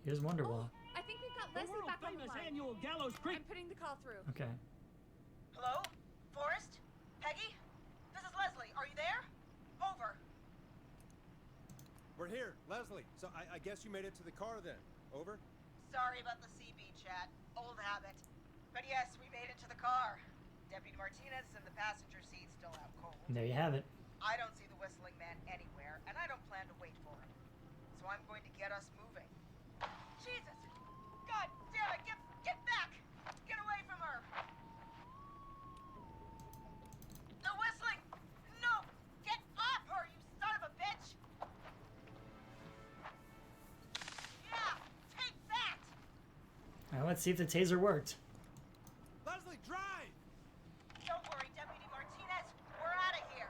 [SPEAKER 3] here's Wonderwall.
[SPEAKER 5] I think we've got Leslie back on the line.
[SPEAKER 7] annual Gallows Creek.
[SPEAKER 5] I'm putting the call through.
[SPEAKER 3] Okay.
[SPEAKER 8] Hello? Forrest? Peggy? This is Leslie. Are you there? Over.
[SPEAKER 4] We're here, Leslie. So I guess you made it to the car then. Over?
[SPEAKER 8] Sorry about the CB chat. Old habit. But yes, we made it to the car. Deputy Martinez is in the passenger seat, still out cold.
[SPEAKER 3] And there you have it.
[SPEAKER 8] I don't see the Whistling Man anywhere, and I don't plan to wait for him. So I'm going to get us moving. Jesus! God damn it! Get back! Get away from her! The Whistling! No! Get off her, you son of a bitch! Yeah! Take that!
[SPEAKER 3] All right, let's see if the taser worked.
[SPEAKER 4] Leslie, drive!
[SPEAKER 8] Don't worry, Deputy Martinez. We're out of here.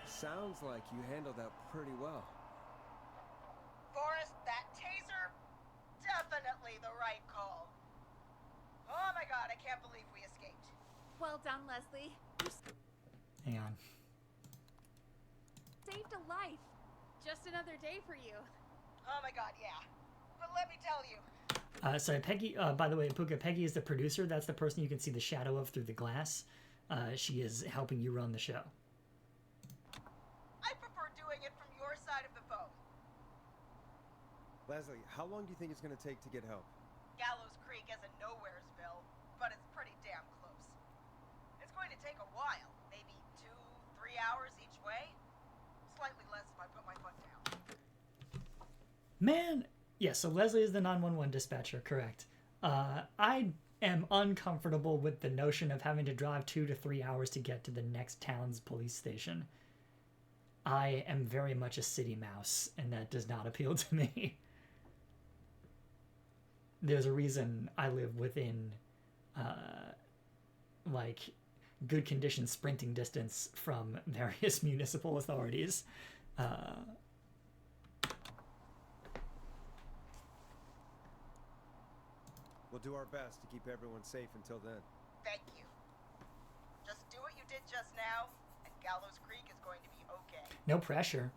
[SPEAKER 4] Sounds like you handled that pretty well.
[SPEAKER 8] Forrest, that taser, definitely the right call. Oh my god, I can't believe we escaped.
[SPEAKER 5] Well done, Leslie. You
[SPEAKER 3] Hang on.
[SPEAKER 5] saved a life. Just another day for you.
[SPEAKER 8] Oh my god, yeah. But let me tell you,
[SPEAKER 3] Sorry, Peggy, by the way, Puka, Peggy is the producer. That's the person you can see the shadow of through the glass. She is helping you run the show.
[SPEAKER 8] I prefer doing it from your side of the phone.
[SPEAKER 4] Leslie, how long do you think it's going to take to get help?
[SPEAKER 8] Gallows Creek isn't Nowheresville, but it's pretty damn close. It's going to take a while, maybe 2-3 hours each way. Slightly less if I put my foot down.
[SPEAKER 3] Man, yeah, so Leslie is the 911 dispatcher, correct. I am uncomfortable with the notion of having to drive 2 to 3 hours to get to the next town's police station. I am very much a city mouse, and that does not appeal to me. There's a reason I live within, like, good condition sprinting distance from various municipal authorities.
[SPEAKER 4] We'll do our best to keep everyone safe until then.
[SPEAKER 8] Thank you. Just do what you did just now, and Gallows Creek is going to be okay.
[SPEAKER 3] No pressure.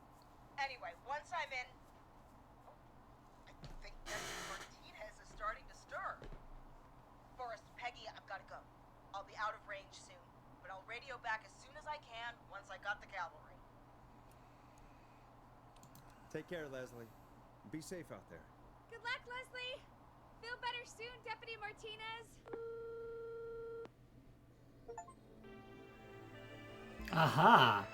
[SPEAKER 8] Anyway, once I'm in... I think Deputy Martinez is starting to stir. Forrest, Peggy, I've got to go. I'll be out of range soon, but I'll radio back as soon as I can once I got the cavalry.
[SPEAKER 4] Take care, Leslie. Be safe out there.
[SPEAKER 5] Good luck, Leslie. Feel better soon, Deputy Martinez.
[SPEAKER 3] Aha!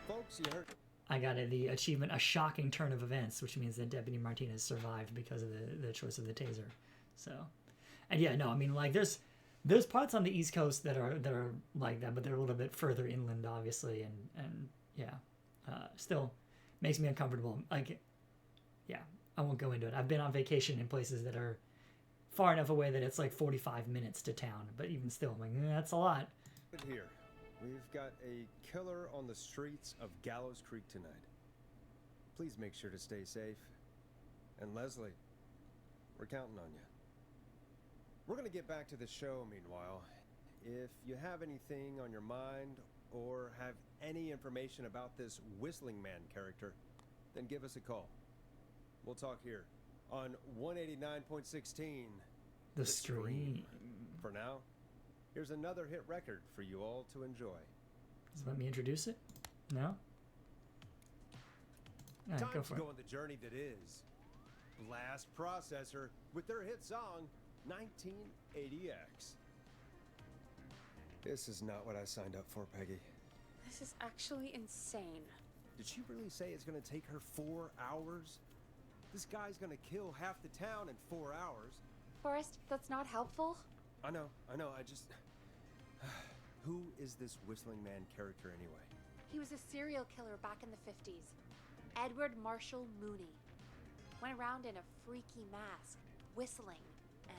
[SPEAKER 4] Folks, you heard.
[SPEAKER 3] I got the achievement, a shocking turn of events, which means that Deputy Martinez survived because of the choice of the taser. So, and yeah, no, I mean, like, there's parts on the East Coast that are like that, but they're a little bit further inland, obviously, and yeah, still makes me uncomfortable. Like, yeah, I won't go into it. I've been on vacation in places that are far enough away that it's like 45 minutes to town, but even still, I'm like, that's a lot.
[SPEAKER 4] Here, we've got a killer on the streets of Gallows Creek tonight. Please make sure to stay safe. And Leslie, we're counting on you. We're gonna get back to the show meanwhile. If you have anything on your mind or have any information about this Whistling Man character, then give us a call. We'll talk here on 189.16
[SPEAKER 3] The stream.
[SPEAKER 4] For now, here's another hit record for you all to enjoy.
[SPEAKER 3] Just let me introduce it. No? All right,
[SPEAKER 4] Time
[SPEAKER 3] go
[SPEAKER 4] to
[SPEAKER 3] for it.
[SPEAKER 4] go on the journey that is Blast Processor with their hit song 1980X. This is not what I signed up for, Peggy.
[SPEAKER 5] This is actually insane.
[SPEAKER 4] Did she really say it's gonna take her 4 hours? This guy's gonna kill half the town in 4 hours.
[SPEAKER 5] Forrest, that's not helpful.
[SPEAKER 4] I know, I just... Who is this Whistling Man character anyway?
[SPEAKER 5] He was a serial killer back in the 50s. Edward Marshall Mooney. Went around in a freaky mask, whistling, and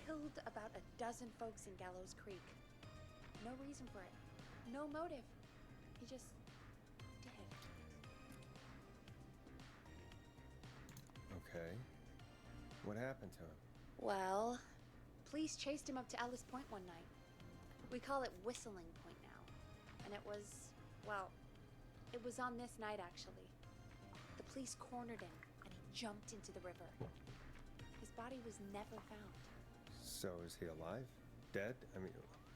[SPEAKER 5] killed about a dozen folks in Gallows Creek. No reason for it. No motive. He just did.
[SPEAKER 4] Okay. What happened to him?
[SPEAKER 5] Well, police chased him up to Ellis Point one night. We call it Whistling Point now. And it was, well, it was on this night actually. The police cornered him and he jumped into the river. His body was never found.
[SPEAKER 4] So is he alive? Dead? I mean,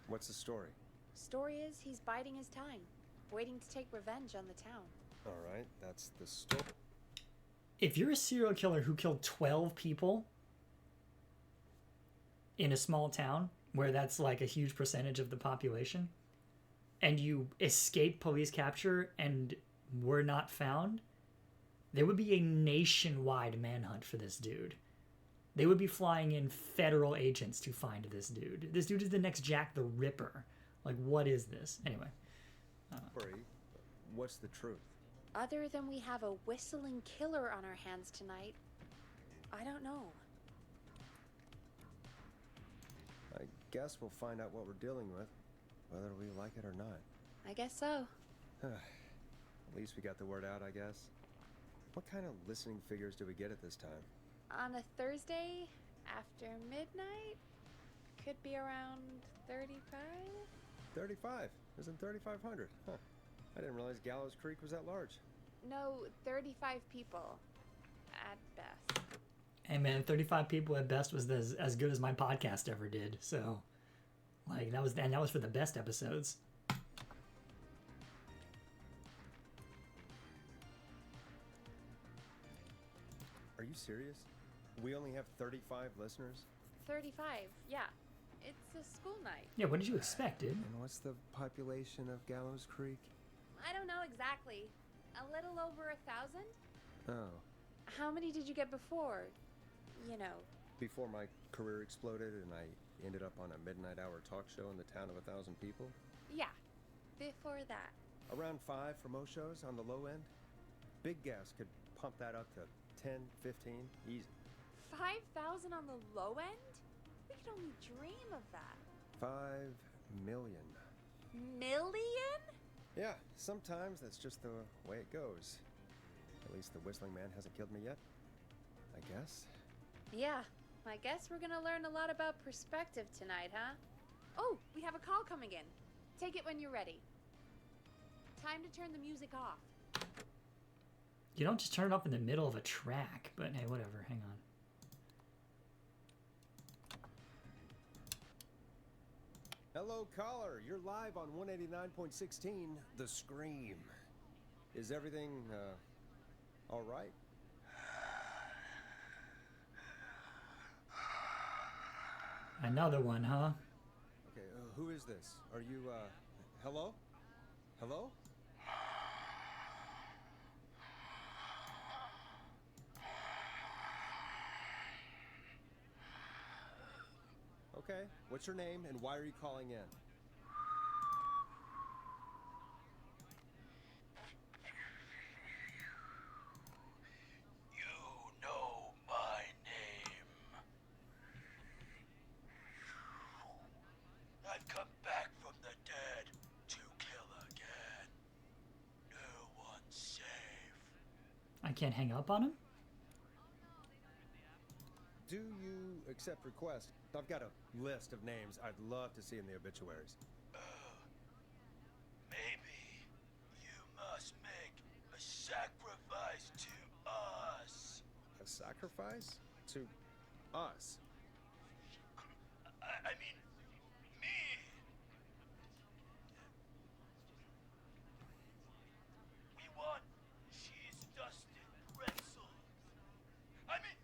[SPEAKER 4] what's the story?
[SPEAKER 5] Story is he's biding his time, waiting to take revenge on the town.
[SPEAKER 4] All right, that's the story.
[SPEAKER 3] If you're a serial killer who killed 12 people in a small town where that's like a huge percentage of the population, and you escape police capture and were not found, there would be a nationwide manhunt for this dude. They would be flying in federal agents to find this dude. This dude is the next Jack the Ripper. Like, what is this? Anyway.
[SPEAKER 4] What's the truth?
[SPEAKER 5] Other than we have a whistling killer on our hands tonight, I don't know.
[SPEAKER 4] I guess we'll find out what we're dealing with, whether we like it or not.
[SPEAKER 5] I guess so.
[SPEAKER 4] At least we got the word out, I guess. What kind of listening figures do we get at this time?
[SPEAKER 5] On a Thursday after midnight, could be around 35?
[SPEAKER 4] 35? Isn't 3,500? Huh. I didn't realize Gallows Creek was that large.
[SPEAKER 5] No, 35 people at best.
[SPEAKER 3] Hey man, 35 people at best was as good as my podcast ever did. So, like, that was for the best episodes.
[SPEAKER 4] Are you serious? We only have 35 listeners?
[SPEAKER 5] 35, yeah. It's a school night.
[SPEAKER 3] Yeah, what did you expect, dude?
[SPEAKER 4] And what's the population of Gallows Creek?
[SPEAKER 5] I don't know exactly. A little over 1,000?
[SPEAKER 4] Oh.
[SPEAKER 5] How many did you get before? You know.
[SPEAKER 4] Before my career exploded and I ended up on a midnight hour talk show in the town of 1,000 people?
[SPEAKER 5] Yeah. Before that.
[SPEAKER 4] Around 5 for most shows on the low end. Big gas could pump that up to 10, 15, easy.
[SPEAKER 5] 5,000 on the low end? We could only dream of that.
[SPEAKER 4] 5 million.
[SPEAKER 5] Million?
[SPEAKER 4] Yeah, sometimes that's just the way it goes. At least the Whistling Man hasn't killed me yet, I guess.
[SPEAKER 5] Yeah, I guess we're gonna learn a lot about perspective tonight, huh? Oh, we have a call coming in. Take it when you're ready. Time to turn the music off.
[SPEAKER 3] You don't just turn it off in the middle of a track, but hey, whatever, hang on.
[SPEAKER 4] Hello, caller. You're live on 189.16, The Scream. Is everything, All right.
[SPEAKER 3] Another one, huh?
[SPEAKER 4] Okay, who is this? Are you, hello? Hello? Okay, what's your name and why are you calling in?
[SPEAKER 7] You know my name. I've come back from the dead to kill again. No one's safe.
[SPEAKER 3] I can't hang up on him?
[SPEAKER 4] Do you accept requests? I've got a list of names I'd love to see in the obituaries.
[SPEAKER 7] Maybe you must make a sacrifice to us.
[SPEAKER 4] A sacrifice? To us?
[SPEAKER 7] I mean, me. We want cheese-dusted pretzels. I mean,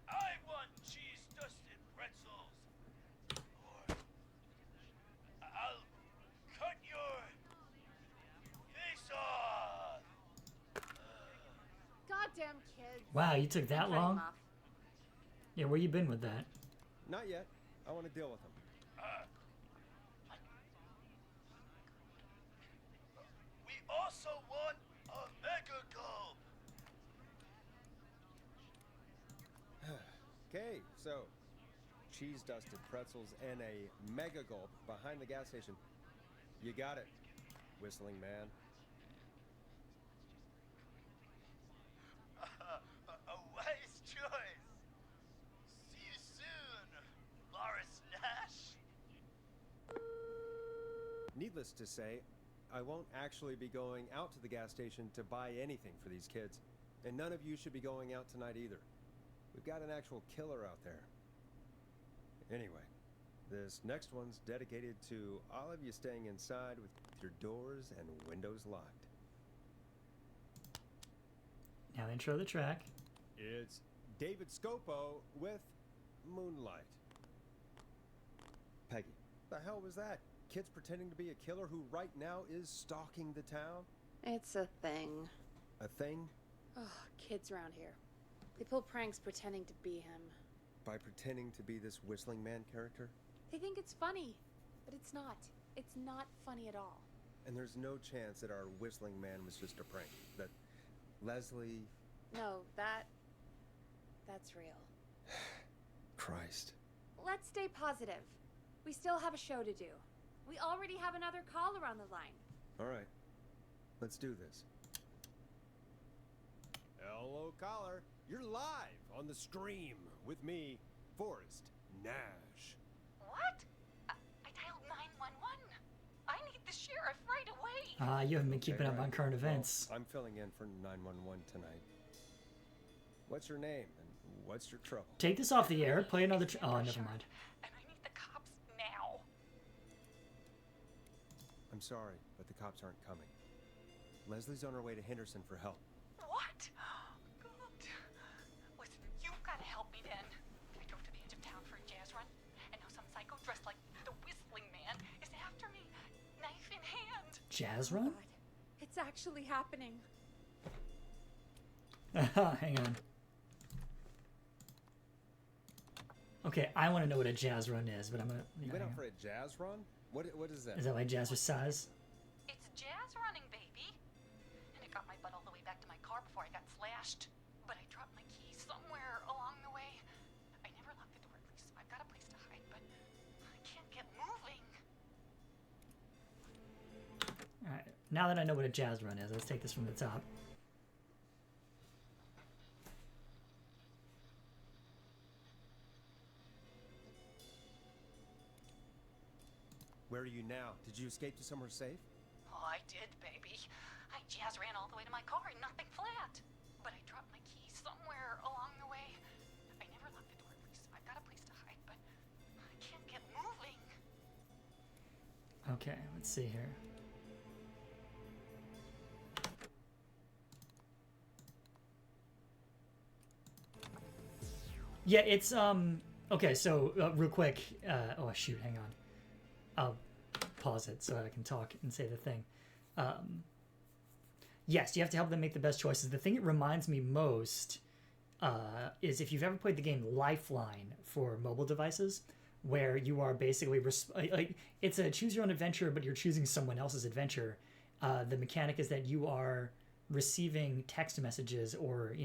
[SPEAKER 7] I want cheese-dusted pretzels. Or I'll cut your face off.
[SPEAKER 5] Goddamn kids.
[SPEAKER 3] Wow, you took that
[SPEAKER 5] Cut 'em
[SPEAKER 3] long?
[SPEAKER 5] off.
[SPEAKER 3] Yeah, where you been with that?
[SPEAKER 4] Not yet. I want to deal with them.
[SPEAKER 7] We also want a mega gulp.
[SPEAKER 4] Okay, so cheese-dusted pretzels and a mega gulp behind the gas station. You got it, Whistling Man.
[SPEAKER 7] A wise choice. See you soon, Loris Nash.
[SPEAKER 4] Needless to say, I won't actually be going out to the gas station to buy anything for these kids. And none of you should be going out tonight either. We've got an actual killer out there. Anyway, this next one's dedicated to all of you staying inside with your doors and windows locked.
[SPEAKER 3] Now intro the track.
[SPEAKER 4] It's David Scopo with Moonlight. Peggy, the hell was that? Kids pretending to be a killer who right now is stalking the town?
[SPEAKER 5] It's a thing.
[SPEAKER 4] A thing?
[SPEAKER 5] Ugh, kids around here. They pull pranks pretending to be him.
[SPEAKER 4] By pretending to be this Whistling Man character?
[SPEAKER 5] They think it's funny, but it's not. It's not funny at all.
[SPEAKER 4] And there's no chance that our Whistling Man was just a prank. That Leslie...
[SPEAKER 5] No, that's real.
[SPEAKER 4] Christ.
[SPEAKER 5] Let's stay positive. We still have a show to do. We already have another caller on the line.
[SPEAKER 4] All right. Let's do this. Hello, caller. You're live on the stream with me, Forrest Nash.
[SPEAKER 8] What? I dialed 911. I need the sheriff right away.
[SPEAKER 3] You haven't been keeping
[SPEAKER 4] Okay,
[SPEAKER 3] up on
[SPEAKER 4] right.
[SPEAKER 3] current
[SPEAKER 4] Well,
[SPEAKER 3] events.
[SPEAKER 4] I'm filling in for 911 tonight. What's your name and what's your trouble?
[SPEAKER 3] Take this off the air, play another oh, never mind.
[SPEAKER 8] And I need the cops now.
[SPEAKER 4] I'm sorry, but the cops aren't coming. Leslie's on her way to Henderson for help.
[SPEAKER 8] What? God. Listen, you've got to help me then. I drove to the edge of town for a jazz run, and now some psycho dressed like the Whistling Man is after me, knife in hand.
[SPEAKER 3] Jazz run?
[SPEAKER 5] God, it's actually happening.
[SPEAKER 3] Hang on. Okay, I want to know what a jazz run is, but I'm gonna.
[SPEAKER 4] You
[SPEAKER 3] Yeah,
[SPEAKER 4] went
[SPEAKER 3] hang
[SPEAKER 4] out
[SPEAKER 3] on.
[SPEAKER 4] for a jazz run? What is that?
[SPEAKER 3] Is that like jazzercise?
[SPEAKER 8] It's jazz running, baby. And it got my butt all the way back to my car before I got slashed. But I dropped my keys somewhere along the way. I never locked the door at least, so I've got a place to hide, but I can't get moving.
[SPEAKER 3] All right. Now that I know what a jazz run is, let's take this from the top.
[SPEAKER 4] Where are you now? Did you escape to somewhere safe?
[SPEAKER 8] Oh, I did, baby. I jazz ran all the way to my car and nothing flat. But I dropped my keys somewhere along the way. I never locked the door at least, so I've got a place to hide, but I can't get moving.
[SPEAKER 3] Okay, let's see here. Yeah, it's okay. So real quick. Oh shoot, hang on. I'll pause it so I can talk and say the thing. Yes, you have to help them make the best choices. The thing it reminds me most is if you've ever played the game Lifeline for mobile devices, where you are basically like it's a choose your own adventure, but you're choosing someone else's adventure. The mechanic is that you are receiving text messages or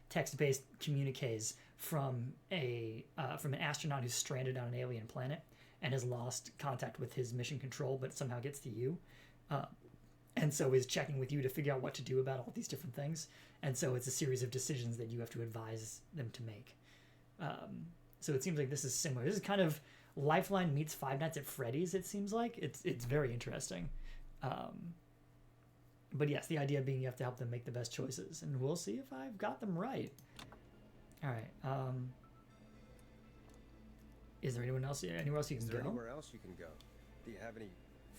[SPEAKER 3] text-based communiques from an astronaut who's stranded on an alien planet and has lost contact with his mission control, but somehow gets to you. And so is checking with you to figure out what to do about all these different things. And so it's a series of decisions that you have to advise them to make. So it seems like this is similar. This is kind of Lifeline meets Five Nights at Freddy's, it seems like. It's very interesting. But yes, the idea being you have to help them make the best choices. And we'll see if I've got them right. All right. Is there anywhere else you can go?
[SPEAKER 4] Is there anywhere else you can go? Do you have any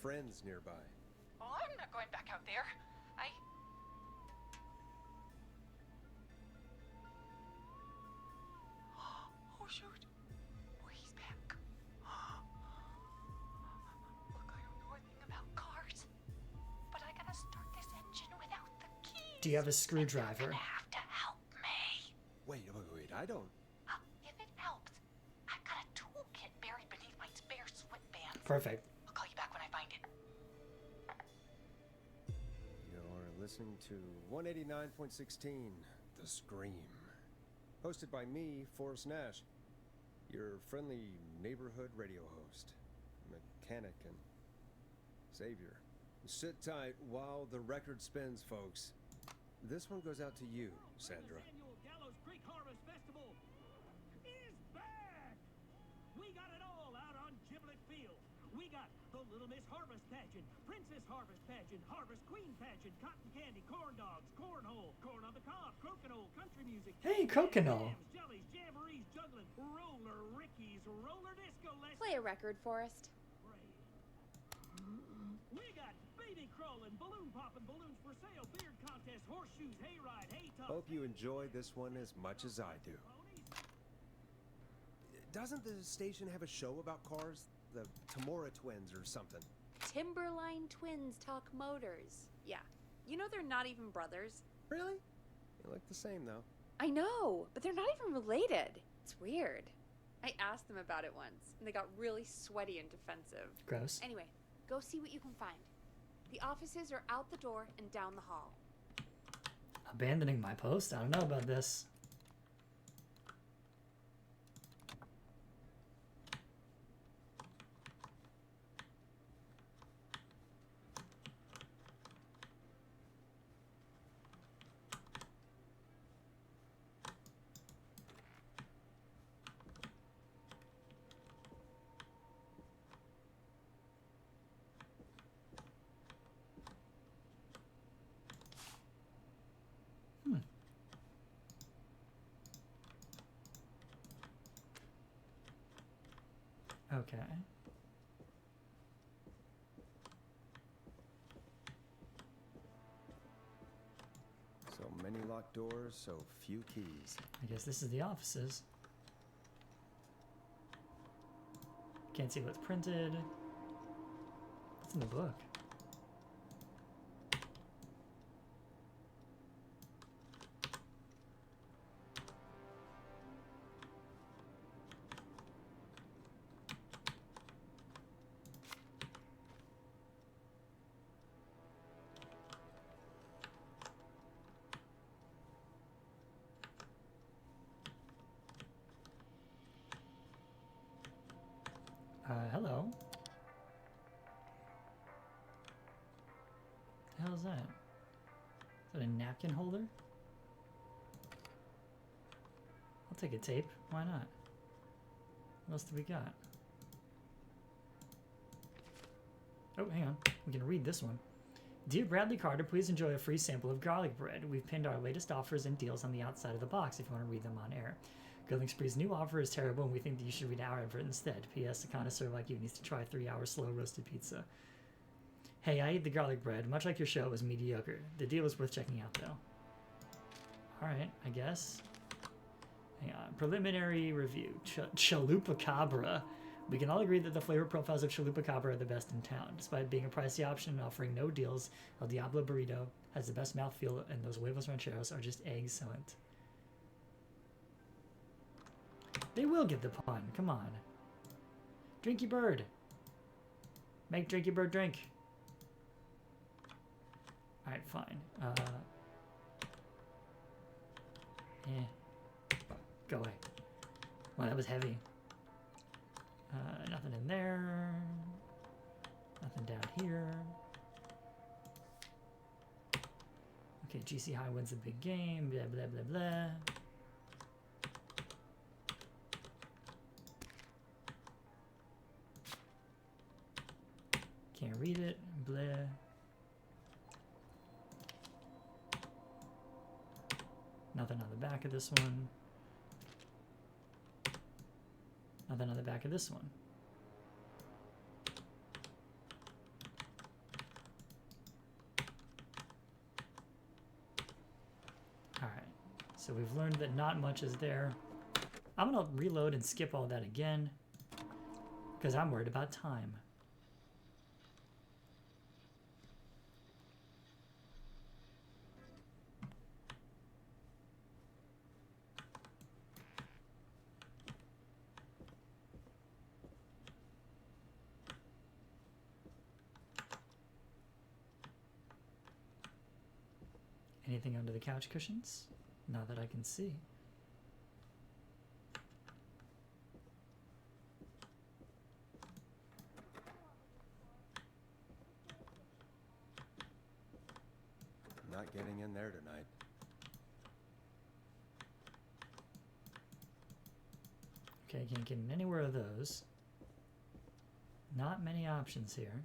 [SPEAKER 4] friends nearby?
[SPEAKER 8] Oh, I'm not going back out there. Oh, shoot. Oh, he's back. Look, I don't know anything about cars, but I gotta start this engine without the keys.
[SPEAKER 3] Do you have a screwdriver?
[SPEAKER 8] You're gonna have to help me.
[SPEAKER 4] Wait, I don't.
[SPEAKER 8] If it helps, I've got a toolkit buried beneath my spare sweatbands.
[SPEAKER 3] Perfect.
[SPEAKER 8] I'll call you back when I find it.
[SPEAKER 4] You're listening to 189.16, The Scream. Hosted by me, Forrest Nash, your friendly neighborhood radio host, mechanic, and savior. Sit tight while the record spins, folks. This one goes out to you, Sandra.
[SPEAKER 9] Annual Gallows Creek Harvest Festival is back! We got it all out on Giblet Field. We got the Little Miss Harvest Pageant, Princess Harvest Pageant, Harvest Queen Pageant, Cotton Candy, Corn Dogs, Cornhole, Corn on the Cob, Crokinole, Country Music.
[SPEAKER 3] Hey, Crokinole.
[SPEAKER 9] Jams, jellies, jamborees, juggling, roller rickies, roller disco lessons.
[SPEAKER 5] Play a record, Forrest.
[SPEAKER 9] We got baby crawling, balloon popping, balloons for sale, beard contest, horseshoes, hayride, hay toss.
[SPEAKER 4] Hope you enjoy this one as much as I do. Doesn't the station have a show about cars? The Tamora twins or something?
[SPEAKER 5] Timberline twins talk motors. Yeah. You know they're not even brothers.
[SPEAKER 4] Really? They look the same, though.
[SPEAKER 5] I know, but they're not even related. It's weird. I asked them about it once, and they got really sweaty and defensive.
[SPEAKER 3] Gross.
[SPEAKER 5] Anyway, go see what you can find. The offices are out the door and down the hall.
[SPEAKER 3] Abandoning my post? I don't know about this. Okay.
[SPEAKER 4] So many locked doors, so few keys.
[SPEAKER 3] I guess this is the offices. Can't see what's printed. What's in the book? Hello. The hell is that? Is that a napkin holder? I'll take a tape. Why not? What else do we got? Oh, hang on. We can read this one. Dear Bradley Carter, please enjoy a free sample of garlic bread. We've pinned our latest offers and deals on the outside of the box if you want to read them on air. Grilling Spree's new offer is terrible, and we think that you should read our advert instead. P.S. A connoisseur like you needs to try 3-hour slow-roasted pizza. Hey, I ate the garlic bread. Much like your show, it was mediocre. The deal is worth checking out, though. Alright, I guess. Hang on. Preliminary review. Chalupa We can all agree that the flavor profiles of Chalupa are the best in town. Despite being a pricey option and offering no deals, El Diablo Burrito has the best mouthfeel, and those huevos rancheros are just excellent. They will get the pun. Come on. Drinky Bird. Make Drinky Bird drink. Alright, fine. Go away. Wow, that was heavy. Nothing in there. Nothing down here. Okay, GC High wins the big game. Blah, blah, blah, blah. Can't read it. Blah. Nothing on the back of this one. Nothing on the back of this one. Alright, so we've learned that not much is there. I'm gonna reload and skip all that again because I'm worried about time. Anything under the couch cushions? Not that I can see.
[SPEAKER 4] Not getting in there tonight.
[SPEAKER 3] Okay, can't get in anywhere of those. Not many options here.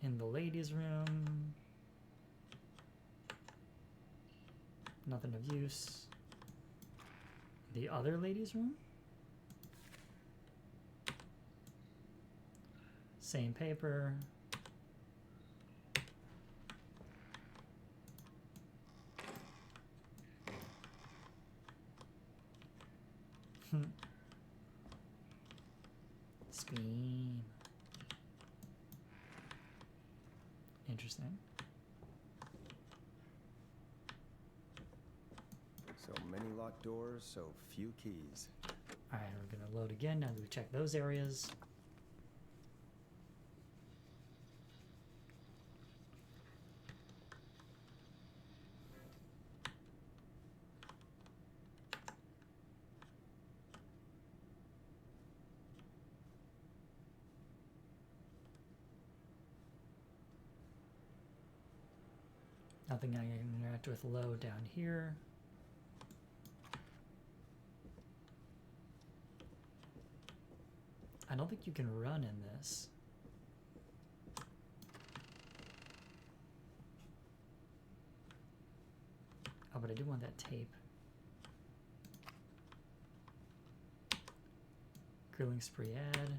[SPEAKER 3] In the ladies' room. Nothing of use. The other ladies' room. Same paper. Scream. Interesting.
[SPEAKER 4] So many locked doors, so few keys.
[SPEAKER 3] Alright, we're gonna load again now that we've checked those areas. Nothing I can interact with low down here. I don't think you can run in this. Oh, but I do want that tape. Grilling spree ad.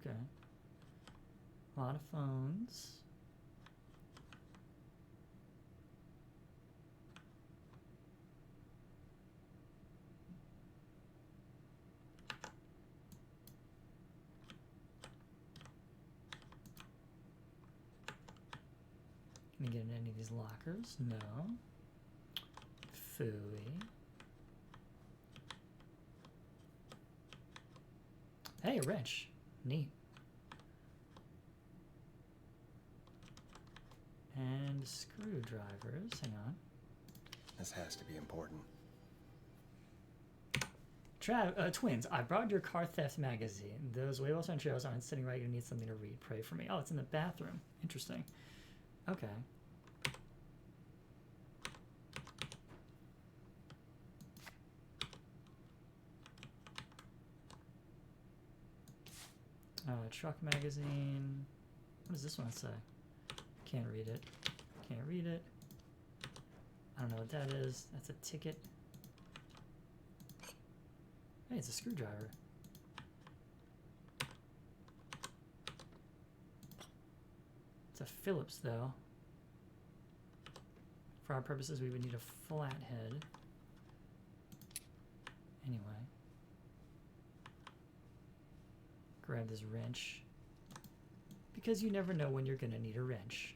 [SPEAKER 3] Okay. A lot of phones. Can you get in any of these lockers? No. Phooey. Hey, a wrench. Neat. And screwdrivers. Hang on.
[SPEAKER 4] This has to be important.
[SPEAKER 3] Twins, I brought your car theft magazine. Those huevos rancheros aren't sitting right. You need something to read. Pray for me. Oh, it's in the bathroom. Interesting. Okay. Truck magazine. What does this one say? Can't read it. Can't read it. I don't know what that is. That's a ticket. Hey, it's a screwdriver. a Phillips, though. For our purposes, we would need a flathead. Anyway. Grab this wrench. Because you never know when you're going to need a wrench.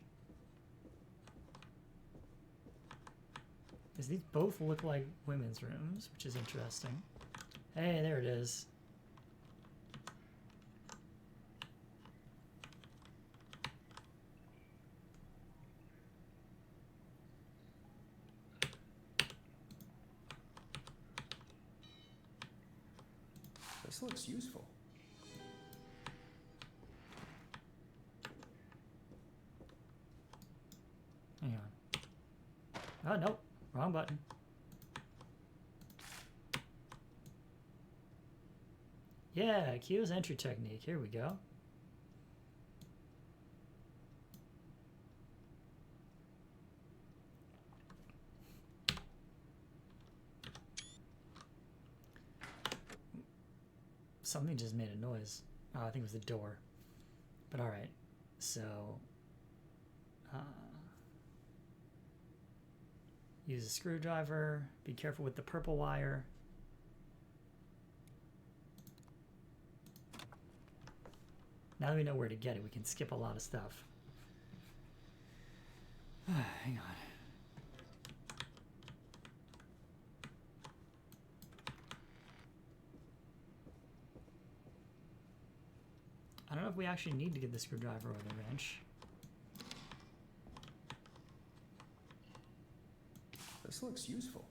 [SPEAKER 3] Because these both look like women's rooms, which is interesting. Hey, there it is.
[SPEAKER 4] This looks useful.
[SPEAKER 3] Hang on. Oh, nope. Wrong button. Yeah, Kyo's entry technique. Here we go. Something just made a noise. Oh, I think it was the door. But alright. So... use a screwdriver. Be careful with the purple wire. Now that we know where to get it, we can skip a lot of stuff. Hang on. I don't know if we actually need to get the screwdriver or the wrench.
[SPEAKER 4] This looks useful.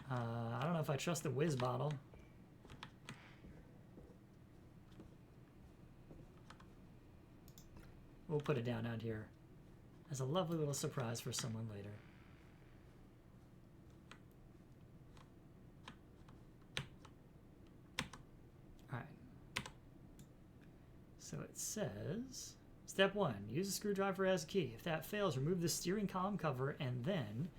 [SPEAKER 3] I don't know if I trust the whiz bottle. We'll put it down out here as a lovely little surprise for someone later. Alright. So it says, step 1, use a screwdriver as a key. If that fails, remove the steering column cover and then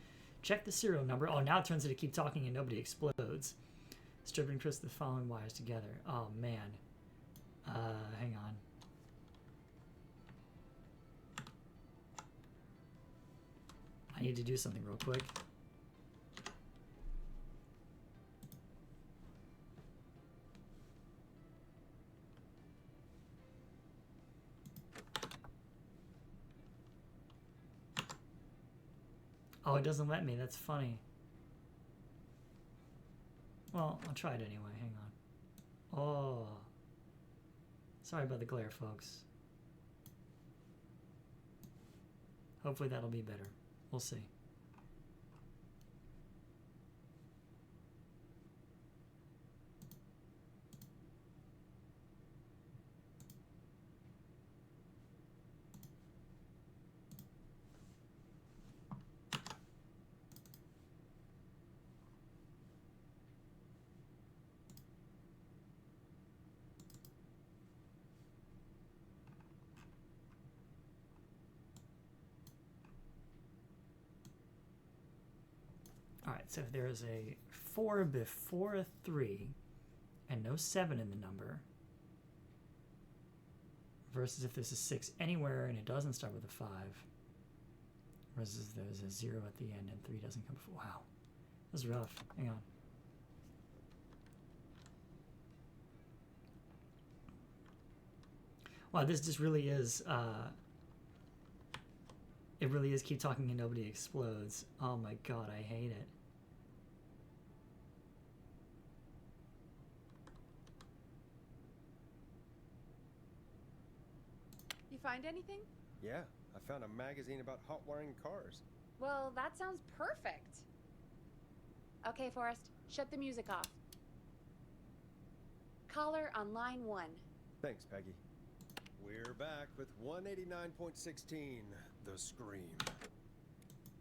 [SPEAKER 3] check the serial number. Oh, now it turns into keep talking and nobody explodes. Strip and twist the following wires together. Oh, man. Hang on. I need to do something real quick. Oh, it doesn't let me. That's funny. Well, I'll try it anyway. Hang on. Oh. Sorry about the glare, folks. Hopefully that'll be better. We'll see. Alright, so if there is a 4 before a 3 and no 7 in the number, versus if there's a 6 anywhere and it doesn't start with a 5, versus there's a 0 at the end and 3 doesn't come before. Wow, this is rough. Hang on. Wow, this just really is, it really is keep talking and nobody explodes. Oh my god, I hate it.
[SPEAKER 5] You find anything?
[SPEAKER 4] Yeah, I found a magazine about hot wiring cars.
[SPEAKER 5] Well, that sounds perfect. Okay, Forrest, shut the music off. Caller on line 1.
[SPEAKER 4] Thanks, Peggy. We're back with 189.16, The Scream.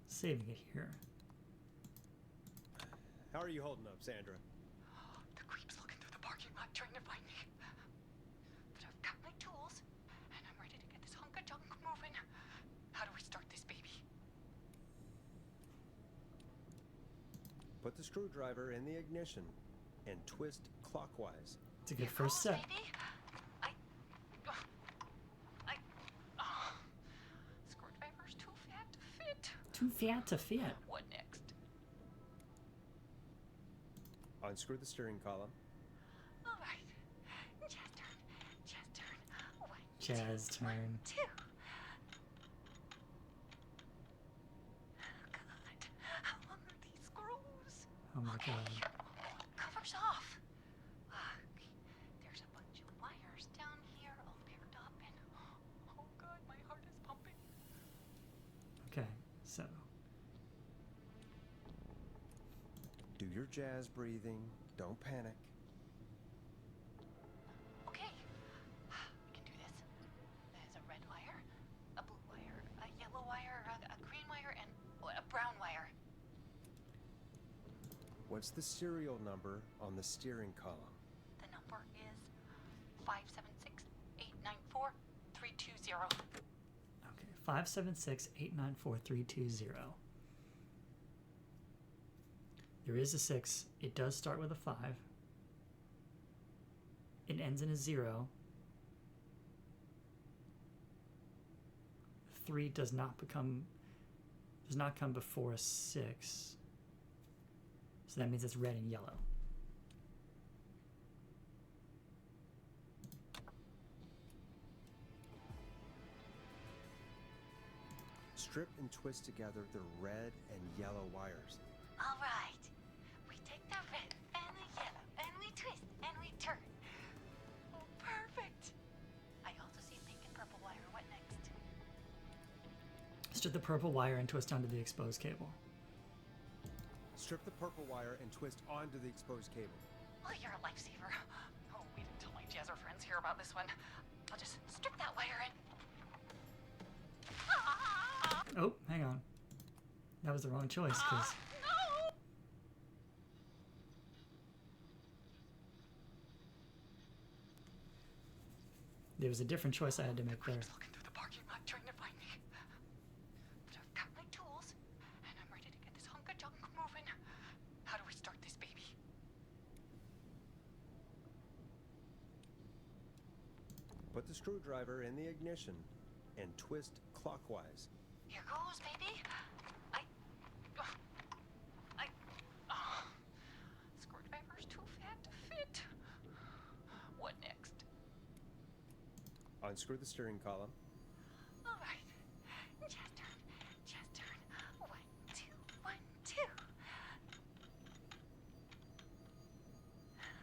[SPEAKER 3] Saving it here.
[SPEAKER 4] How are you holding up, Sandra?
[SPEAKER 10] The creep's looking through the parking lot trying to find me. But I've got my tools, and I'm ready to get this hunk of junk moving. How do we start this baby?
[SPEAKER 4] Put the screwdriver in the ignition and twist clockwise.
[SPEAKER 3] It's a good first step.
[SPEAKER 10] Baby.
[SPEAKER 3] Too fat to fit.
[SPEAKER 10] What next?
[SPEAKER 4] Unscrew the steering column.
[SPEAKER 10] All right. Jazz turn. Jazz turn. One,
[SPEAKER 3] Jazz
[SPEAKER 10] two, one,
[SPEAKER 3] turn.
[SPEAKER 10] two. Oh, God. How long are these screws?
[SPEAKER 3] Oh my god.
[SPEAKER 10] Cover's off. There's a bunch of wires down here all paired up and oh God, my heart is pumping.
[SPEAKER 3] Okay, so
[SPEAKER 4] Do your jazz breathing. Don't panic.
[SPEAKER 10] Okay, we can do this. There's a red wire, a blue wire, a yellow wire, a green wire, and a brown wire.
[SPEAKER 4] What's the serial number on the steering column?
[SPEAKER 10] The number is 576-894-320.
[SPEAKER 3] okay, 576-894-320. There is a 6. It does start with a 5. It ends in a 0. 3 does not come before a 6. So that means it's red and yellow.
[SPEAKER 4] Strip and twist together the red and yellow wires.
[SPEAKER 10] All right. We take the red and the yellow and we twist and we turn. Oh, perfect. I also see pink and purple wire. What next?
[SPEAKER 3] Strip the purple wire and twist onto the exposed cable.
[SPEAKER 4] Strip the purple wire and twist onto the exposed cable.
[SPEAKER 10] Oh, you're a lifesaver. Oh, wait until my jazzer friends hear about this one. I'll just strip that wire in. Ah!
[SPEAKER 3] Oh, hang on. That was the wrong choice, because
[SPEAKER 10] No!
[SPEAKER 3] there was a different choice I had to make there.
[SPEAKER 10] Creeps looking through the parking lot trying to find me. But I've got my tools, and I'm ready to get this hunk of junk moving. How do we start this baby?
[SPEAKER 4] Put the screwdriver in the ignition and twist clockwise.
[SPEAKER 10] Here goes, baby. Screwdriver's too fat to fit. What next?
[SPEAKER 4] Unscrew the steering column.
[SPEAKER 10] All right. Jazz turn. Jazz turn. 1, 2, 1, 2. Oh,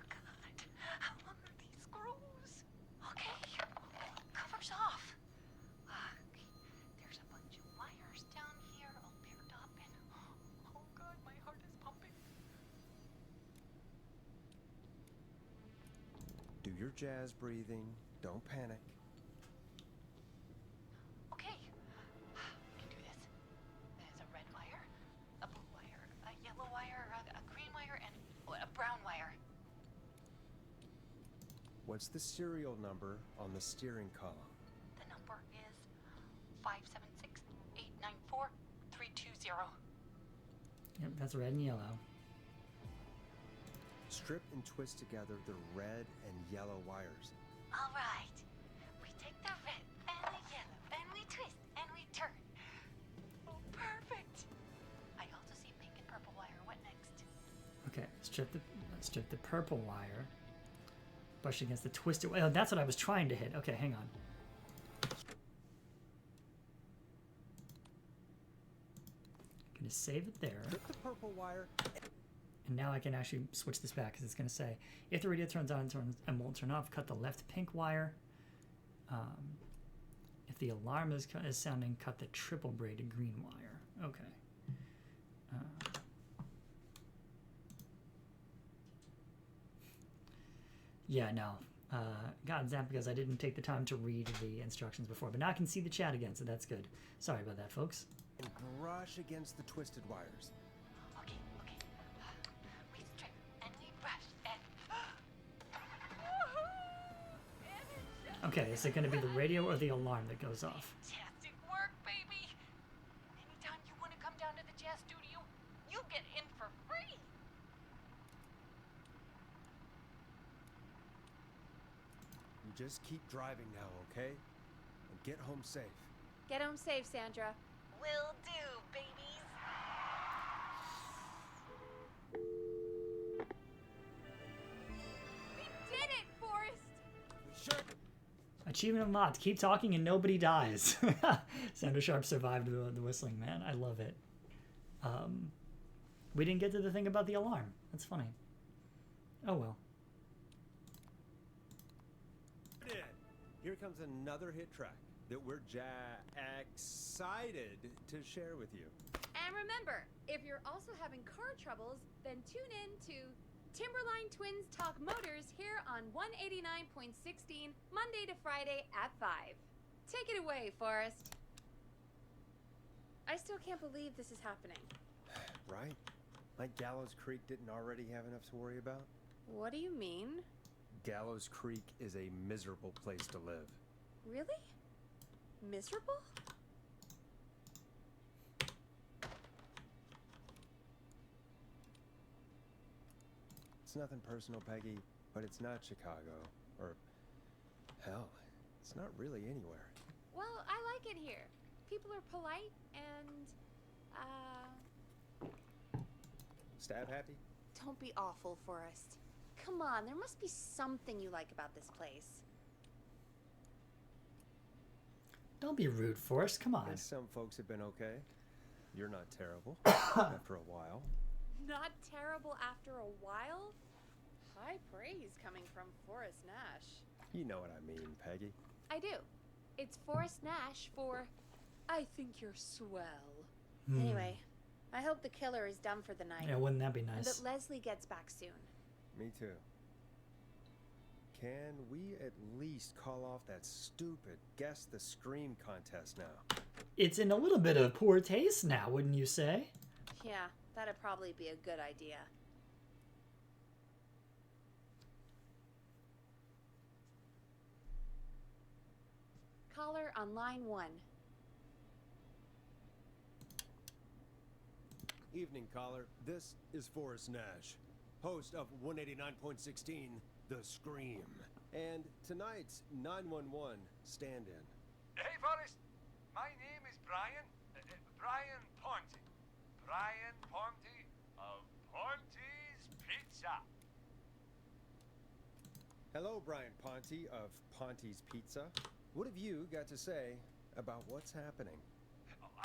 [SPEAKER 10] God. How long are these screws? Okay. Cover's off. There's a bunch of wires down here all paired up and oh God, my heart is pumping.
[SPEAKER 4] Do your jazz breathing. Don't panic.
[SPEAKER 10] Okay, we can do this. There's a red wire, a blue wire, a yellow wire, a green wire, and a brown wire.
[SPEAKER 4] What's the serial number on the steering column?
[SPEAKER 10] The number is 576-894-320.
[SPEAKER 3] Yep, that's red and yellow.
[SPEAKER 4] Strip and twist together the red and yellow wires.
[SPEAKER 10] All right. We take the red and the yellow and we twist and we turn. Oh, perfect. I also see pink and purple wire. What next?
[SPEAKER 3] Okay, strip the purple wire. Brush against the twisted. Oh, that's what I was trying to hit. Okay, hang on. Gonna save it there.
[SPEAKER 4] Flip the purple wire.
[SPEAKER 3] And now I can actually switch this back because it's going to say, if the radio turns on and won't turn off, cut the left pink wire. If the alarm is sounding, cut the triple braided green wire. Okay. Yeah, no. God, Zap, because I didn't take the time to read the instructions before. But now I can see the chat again, so that's good. Sorry about that, folks.
[SPEAKER 4] And brush against the twisted wires.
[SPEAKER 10] Okay. We strip and we brush and...
[SPEAKER 3] Okay, is it going to be the radio or the alarm that goes off?
[SPEAKER 10] Fantastic work, baby. Anytime you want to come down to the jazz studio, you get in for free.
[SPEAKER 4] You just keep driving now, okay? And get home safe.
[SPEAKER 5] Get home safe, Sandra.
[SPEAKER 10] Will do, baby.
[SPEAKER 3] Achievement unlocked. Keep talking and nobody dies. Sandra Sharp survived the whistling, man. I love it. We didn't get to the thing about the alarm. That's funny. Oh well.
[SPEAKER 4] Here comes another hit track that we're excited to share with you.
[SPEAKER 5] And remember, if you're also having car troubles, then tune in to Timberline Twins Talk Motors here on 189.16 Monday to Friday at 5. Take it away, Forrest. I still can't believe this is happening.
[SPEAKER 4] Right? Like Gallows Creek didn't already have enough to worry about?
[SPEAKER 5] What do you mean?
[SPEAKER 4] Gallows Creek is a miserable place to live.
[SPEAKER 5] Really? Miserable?
[SPEAKER 4] It's nothing personal, Peggy, but it's not Chicago. Or, hell, it's not really anywhere.
[SPEAKER 5] Well, I like it here. People are polite and,
[SPEAKER 4] Stab happy?
[SPEAKER 5] don't be awful, Forrest. Come on, there must be something you like about this place.
[SPEAKER 3] Don't be rude, Forrest. Come on.
[SPEAKER 4] And some folks have been okay. You're not terrible after a while.
[SPEAKER 5] Not terrible after a while? High praise coming from Forrest Nash.
[SPEAKER 4] You know what I mean, Peggy.
[SPEAKER 5] I do. It's Forrest Nash for I think you're swell. Anyway, I hope the killer is done for the night.
[SPEAKER 3] Yeah, wouldn't that be
[SPEAKER 5] And
[SPEAKER 3] nice?
[SPEAKER 5] that Leslie gets back soon.
[SPEAKER 4] Me too. Can we at least call off that stupid Guess the Scream contest now?
[SPEAKER 3] It's in a little bit of poor taste now, wouldn't you say?
[SPEAKER 5] Yeah, that'd probably be a good idea. Caller on line 1.
[SPEAKER 4] Evening, caller. This is Forrest Nash, host of 189.16, The Scream. And tonight's 911 stand-in.
[SPEAKER 7] Hey, Forrest. My name is Brian. Brian Ponte. Brian Ponte of Ponte's Pizza.
[SPEAKER 4] Hello, Brian Ponte of Ponte's Pizza. What have you got to say about what's happening?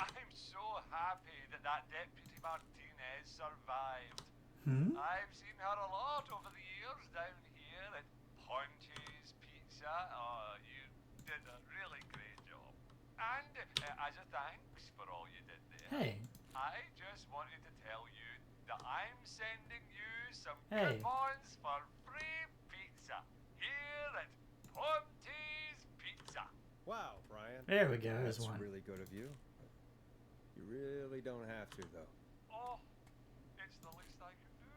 [SPEAKER 7] I'm so happy that Deputy Martinez survived. I've seen her a lot over the years down here at Ponte's Pizza. Oh, you did a really great job. And as a thanks for all you did there,
[SPEAKER 3] Hey.
[SPEAKER 7] I just wanted to tell you that I'm sending you some
[SPEAKER 3] Hey.
[SPEAKER 7] coupons for free pizza here at Ponte's Pizza.
[SPEAKER 4] Wow, Brian.
[SPEAKER 3] There we go. There's
[SPEAKER 4] That's
[SPEAKER 3] one.
[SPEAKER 4] really good of you. You really don't have to, though.
[SPEAKER 7] Oh, it's the least I can do.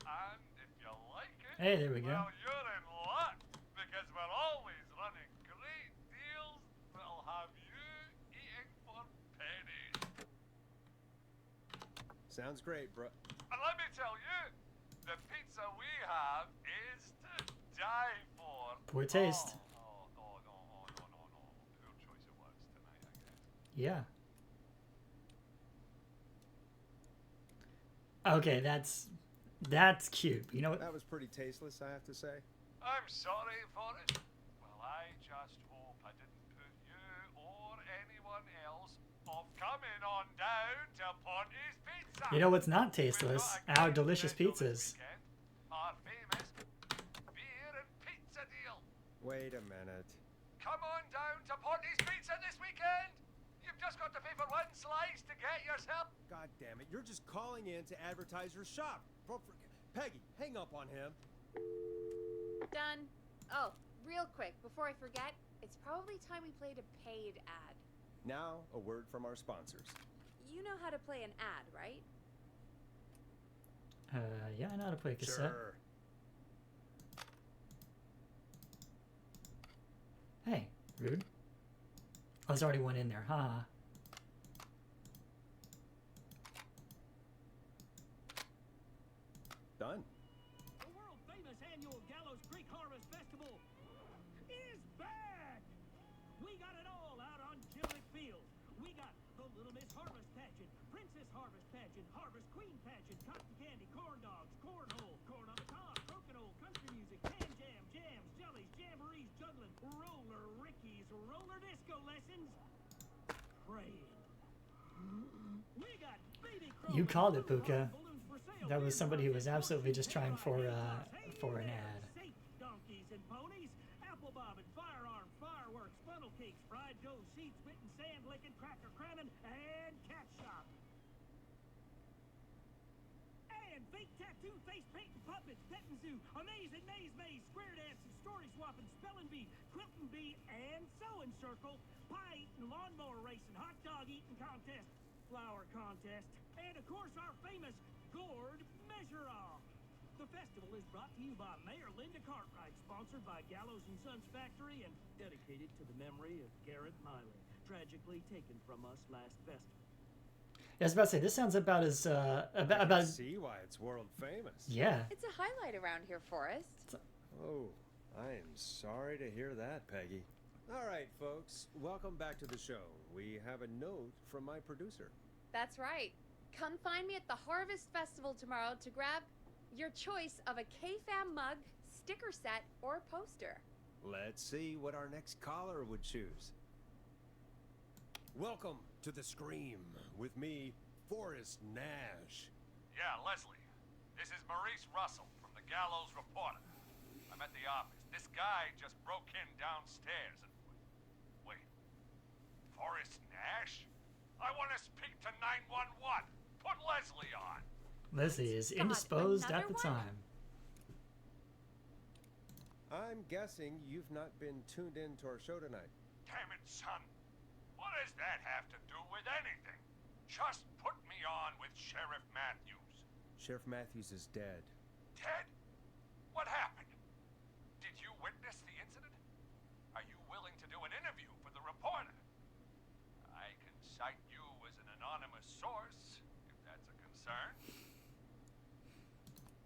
[SPEAKER 7] And if you like it,
[SPEAKER 3] Hey, there we go.
[SPEAKER 7] well, you're in luck, because we're always running great deals that'll have you eating for pennies.
[SPEAKER 4] Sounds great, bro.
[SPEAKER 7] And let me tell you, the pizza we have is to die for.
[SPEAKER 3] Poor taste.
[SPEAKER 7] No. Poor choice of words tonight, I guess.
[SPEAKER 3] Yeah. Okay, that's cute. You know what?
[SPEAKER 4] That was pretty tasteless, I have to say.
[SPEAKER 7] I'm sorry for it. Well, I just hope I didn't put you or anyone else off coming on down to Ponte's Pizza.
[SPEAKER 3] You know what's not tasteless? Our delicious pizzas.
[SPEAKER 7] Our famous beer and pizza deal.
[SPEAKER 4] Wait a minute.
[SPEAKER 7] Come on down to Ponte's Pizza this weekend. You've just got to pay for one slice to get yourself.
[SPEAKER 4] God damn it, you're just calling in to advertise your shop. Peggy, hang up on him.
[SPEAKER 5] Done. Oh, real quick, before I forget, it's probably time we played a paid ad.
[SPEAKER 4] Now, a word from our sponsors.
[SPEAKER 5] You know how to play an ad, right?
[SPEAKER 3] Yeah, I know how to play a cassette.
[SPEAKER 4] Sure.
[SPEAKER 3] Hey, rude. Oh, there's already one in there. Haha.
[SPEAKER 4] Done.
[SPEAKER 9] The world-famous annual Gallows Creek Harvest Festival is back! We got it all out on Giblet Field. We got the Little Miss Harvest Pageant, Princess Harvest Pageant, Harvest Queen Pageant, cotton candy, corn dogs, cornhole, corn on the cob, crokinole, country music, can jam, jams, jellies, jamborees, juggling, roller roller disco lessons. Praying. We got baby crows.
[SPEAKER 3] You called it, Puka.
[SPEAKER 9] Balloons for sale.
[SPEAKER 3] That was somebody who was absolutely just trying for an
[SPEAKER 9] Hey,
[SPEAKER 3] ad.
[SPEAKER 9] safe donkeys and ponies, apple bobbing, firearm, fireworks, funnel cakes, fried dough, seed spitting, sand licking, cracker crowning, and cat shop. And fake tattoo, face painting, puppets, petting zoo, amazing maze, square dancing, story swapping, spelling bee, quilting bee, and sewing circle, pie eating, lawnmower racing, hot dog eating contest, flower contest, and of course our famous gourd measure-off. The festival is brought to you by Mayor Linda Cartwright, sponsored by Gallows and Sons Factory, and dedicated to the memory of Garrett Miley, tragically taken from us last festival.
[SPEAKER 3] I was about to say, this sounds about as about.
[SPEAKER 4] See why it's world famous.
[SPEAKER 3] Yeah.
[SPEAKER 5] It's a highlight around here, Forrest.
[SPEAKER 4] Oh, I am sorry to hear that, Peggy. All right, folks, welcome back to the show. We have a note from my producer.
[SPEAKER 5] That's right. Come find me at the Harvest Festival tomorrow to grab your choice of a K-Fam mug, sticker set, or poster.
[SPEAKER 4] Let's see what our next caller would choose. Welcome to the Scream with me, Forrest Nash.
[SPEAKER 7] Yeah, Leslie. This is Maurice Russell from the Gallows Reporter. I'm at the office. This guy just broke in downstairs and... Wait. Forrest Nash? I want to speak to 911. Put Leslie on.
[SPEAKER 3] Leslie is
[SPEAKER 5] God,
[SPEAKER 3] indisposed at
[SPEAKER 5] another
[SPEAKER 3] the
[SPEAKER 5] one?
[SPEAKER 3] time.
[SPEAKER 4] I'm guessing you've not been tuned in to our show tonight.
[SPEAKER 7] Damn it, son. What does that have to do with anything? Just put me on with Sheriff Matthews.
[SPEAKER 4] Sheriff Matthews is dead.
[SPEAKER 7] Ted? What happened? Did you witness the incident? Are you willing to do an interview for the reporter? I can cite you as an anonymous source, if that's a concern.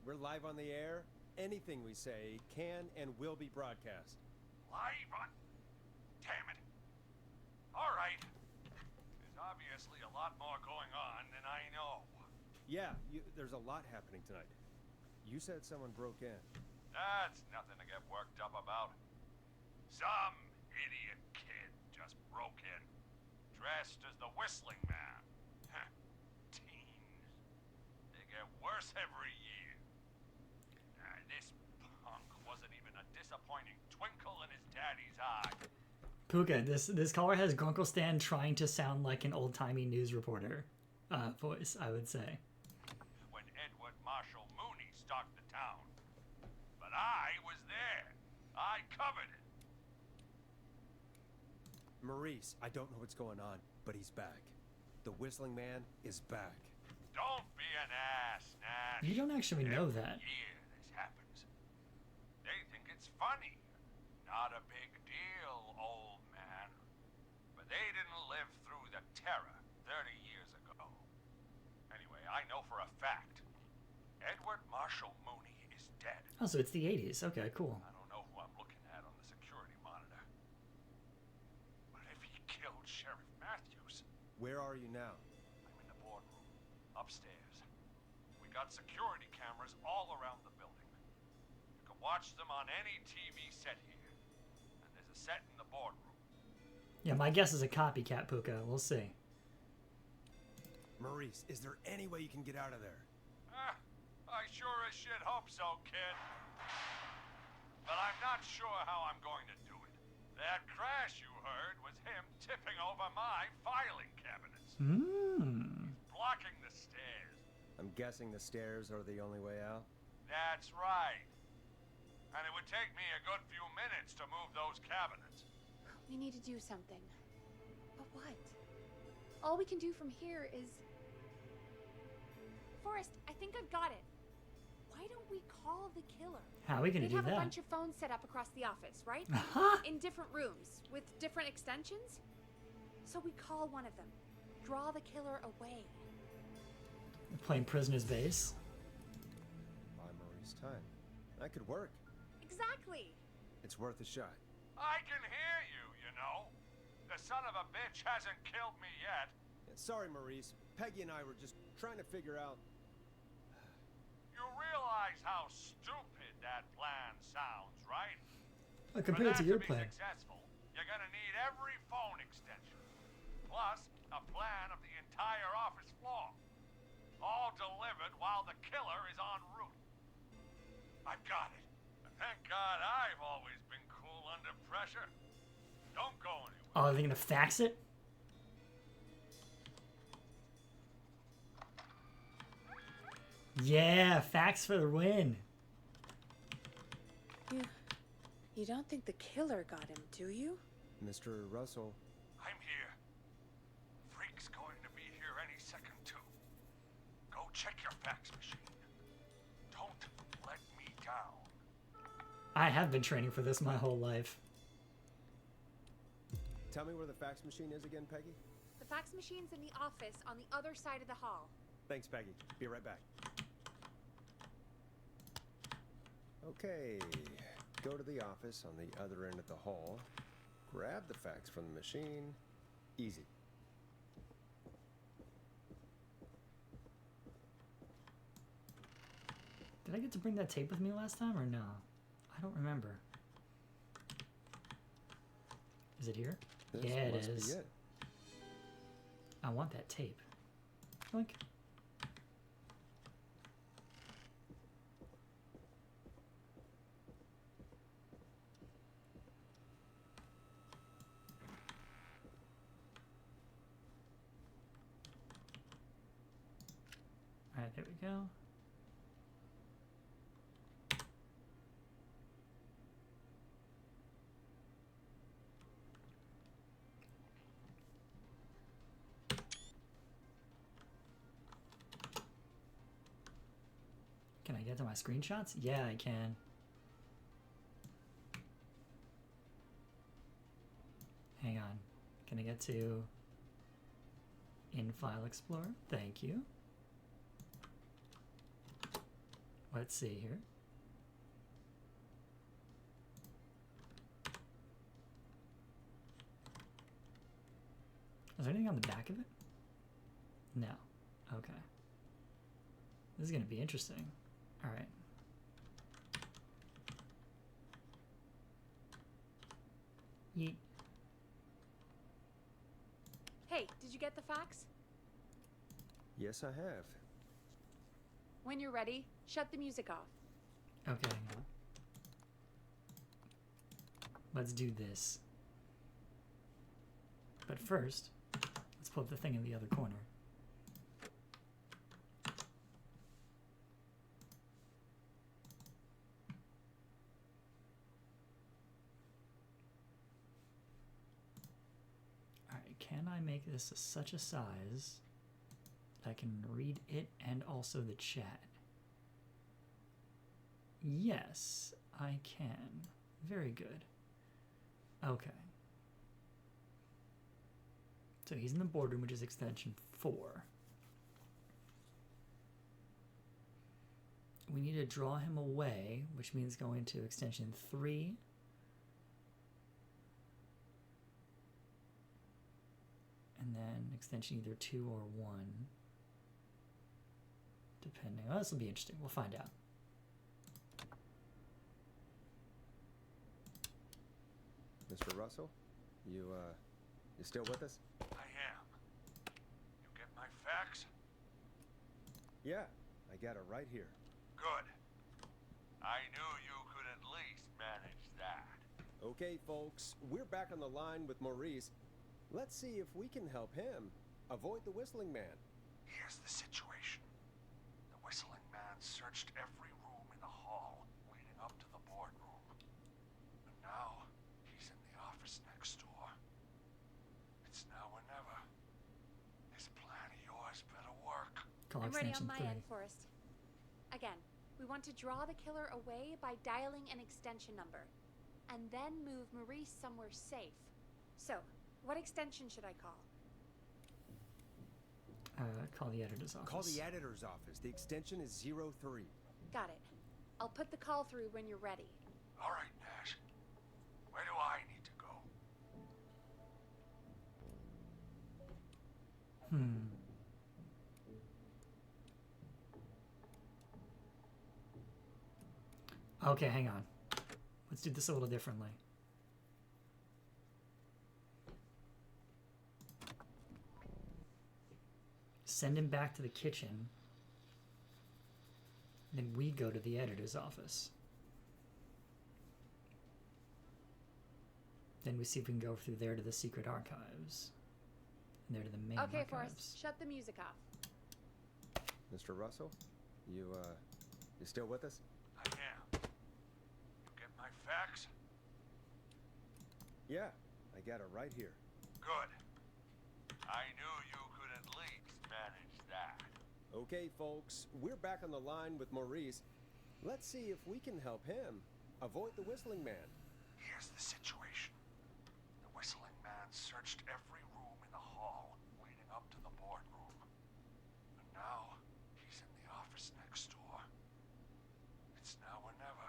[SPEAKER 4] We're live on the air. Anything we say can and will be broadcast.
[SPEAKER 7] Live on... Damn it. All right. There's obviously a lot more going on than I know.
[SPEAKER 4] Yeah, there's a lot happening tonight. You said someone broke in.
[SPEAKER 7] That's nothing to get worked up about. Some idiot kid just broke in, dressed as the Whistling Man. Heh. Teens. They get worse every year. This punk wasn't even a disappointing twinkle in his daddy's eye.
[SPEAKER 3] Puka, this caller has Grunkle Stan trying to sound like an old-timey news reporter voice, I would say.
[SPEAKER 7] When Edward Marshall Mooney stalked the town. But I was there. I covered it.
[SPEAKER 4] Maurice, I don't know what's going on, but he's back. The Whistling Man is back.
[SPEAKER 7] Don't be an ass, Nash.
[SPEAKER 3] You don't actually know that.
[SPEAKER 7] Every year this happens. They think it's funny. Not a big deal, old man. But they didn't live through the terror 30 years ago. Anyway, I know for a fact. Edward Marshall Mooney is dead.
[SPEAKER 3] Oh, so it's the 80s. Okay, cool.
[SPEAKER 7] I don't know who I'm looking at on the security monitor. But if he killed Sheriff Matthews...
[SPEAKER 4] Where are you now?
[SPEAKER 7] I'm in the boardroom, upstairs. We got security cameras all around the building. You can watch them on any TV set here. And there's a set in the boardroom.
[SPEAKER 3] Yeah, my guess is a copycat, Puka. We'll see.
[SPEAKER 4] Maurice, is there any way you can get out of there?
[SPEAKER 7] I sure as shit hope so, kid. But I'm not sure how I'm going to do it. That crash you heard was him tipping over my filing cabinets. Blocking the stairs.
[SPEAKER 4] I'm guessing the stairs are the only way out.
[SPEAKER 7] That's right. And it would take me a good few minutes to move those cabinets.
[SPEAKER 5] We need to do something. But what? All we can do from here is... Forrest, I think I've got it. Why don't we call the killer?
[SPEAKER 3] How are we gonna
[SPEAKER 5] They'd
[SPEAKER 3] do
[SPEAKER 5] have
[SPEAKER 3] that?
[SPEAKER 5] a bunch of phones set up across the office, right? In different rooms, with different extensions. So we call one of them. Draw the killer away.
[SPEAKER 3] Playing prisoner's base.
[SPEAKER 4] Buy Maurice time. That could work.
[SPEAKER 5] Exactly.
[SPEAKER 4] It's worth a shot.
[SPEAKER 7] I can hear you, you know. The son of a bitch hasn't killed me yet.
[SPEAKER 4] Sorry, Maurice. Peggy and I were just trying to figure out...
[SPEAKER 7] You realize how stupid that plan sounds, right?
[SPEAKER 3] Compared to
[SPEAKER 7] For that
[SPEAKER 3] your
[SPEAKER 7] to be
[SPEAKER 3] plan.
[SPEAKER 7] successful, you gonna need every phone extension, plus a plan of the entire office floor. All delivered while the killer is en route. I've got it. Thank God I've always been cool under pressure. Don't go anywhere.
[SPEAKER 3] Oh, are they gonna fax it? Yeah, fax for the win.
[SPEAKER 5] You don't think the killer got him, do you?
[SPEAKER 4] Mr. Russell,
[SPEAKER 7] I'm here. Freak's going to be here any second, too. Go check your fax machine. Don't let me down.
[SPEAKER 3] I have been training for this my whole life.
[SPEAKER 4] tell me where the fax machine is again, Peggy?
[SPEAKER 5] The fax machine's in the office on the other side of the hall.
[SPEAKER 4] Thanks, Peggy. Be right back. Okay. Go to the office on the other end of the hall. Grab the fax from the machine. Easy.
[SPEAKER 3] Did I get to bring that tape with me last time or no? I don't remember. Is it here?
[SPEAKER 4] This
[SPEAKER 3] yeah, it
[SPEAKER 4] must
[SPEAKER 3] is.
[SPEAKER 4] Be it.
[SPEAKER 3] I want that tape. Like. Alright, there we go. Can I get to my screenshots? Yeah, I can. Hang on. Can I get to in File Explorer? Thank you. Let's see here. Is there anything on the back of it? No. Okay. This is going to be interesting. All right. Yeet.
[SPEAKER 5] Hey, did you get the fax?
[SPEAKER 4] Yes, I have.
[SPEAKER 5] When you're ready, shut the music off.
[SPEAKER 3] Okay, hang on. Let's do this. But first, let's pull up the thing in the other corner. Alright, can I make this such a size that I can read it and also the chat? Yes, I can. Very good. Okay. So he's in the boardroom, which is extension 4. We need to draw him away, which means going to extension 3. And then extension either 2 or 1. Depending. Oh, this will be interesting. We'll find out.
[SPEAKER 4] Mr. Russell, you still with us?
[SPEAKER 7] I am. You get my fax?
[SPEAKER 4] Yeah, I got it right here.
[SPEAKER 7] Good. I knew you could at least manage that.
[SPEAKER 4] Okay, folks, we're back on the line with Maurice. Let's see if we can help him avoid the Whistling Man.
[SPEAKER 7] Here's the situation. The Whistling Man searched every room in the hall leading up to the boardroom. And now he's in the office next door. It's now or never. This plan of yours better work.
[SPEAKER 3] Call
[SPEAKER 5] I'm ready
[SPEAKER 3] extension
[SPEAKER 5] on my
[SPEAKER 3] 3.
[SPEAKER 5] end, Forrest. Again, we want to draw the killer away by dialing an extension number, and then move Maurice somewhere safe. So, what extension should I call?
[SPEAKER 3] Call the editor's office.
[SPEAKER 4] Call the editor's office. The extension is 03.
[SPEAKER 5] Got it. I'll put the call through when you're ready.
[SPEAKER 7] All right, Nash. Where do I need to go?
[SPEAKER 3] Okay, hang on. Let's do this a little differently. send him back to the kitchen. Then we go to the editor's office. Then we see if we can go through there to the secret archives. And there to the main
[SPEAKER 5] Okay,
[SPEAKER 3] archives.
[SPEAKER 5] Forrest, shut the music off.
[SPEAKER 4] Mr. Russell, you still with us?
[SPEAKER 7] I am. You get my fax?
[SPEAKER 4] Yeah, I got it right here.
[SPEAKER 7] Good. I knew you could at least manage that.
[SPEAKER 4] Okay, folks, we're back on the line with Maurice. Let's see if we can help him avoid the Whistling Man.
[SPEAKER 7] Here's the situation. The Whistling Man searched every room in the hall leading up to the boardroom. And now, he's in the office next door. It's now or never.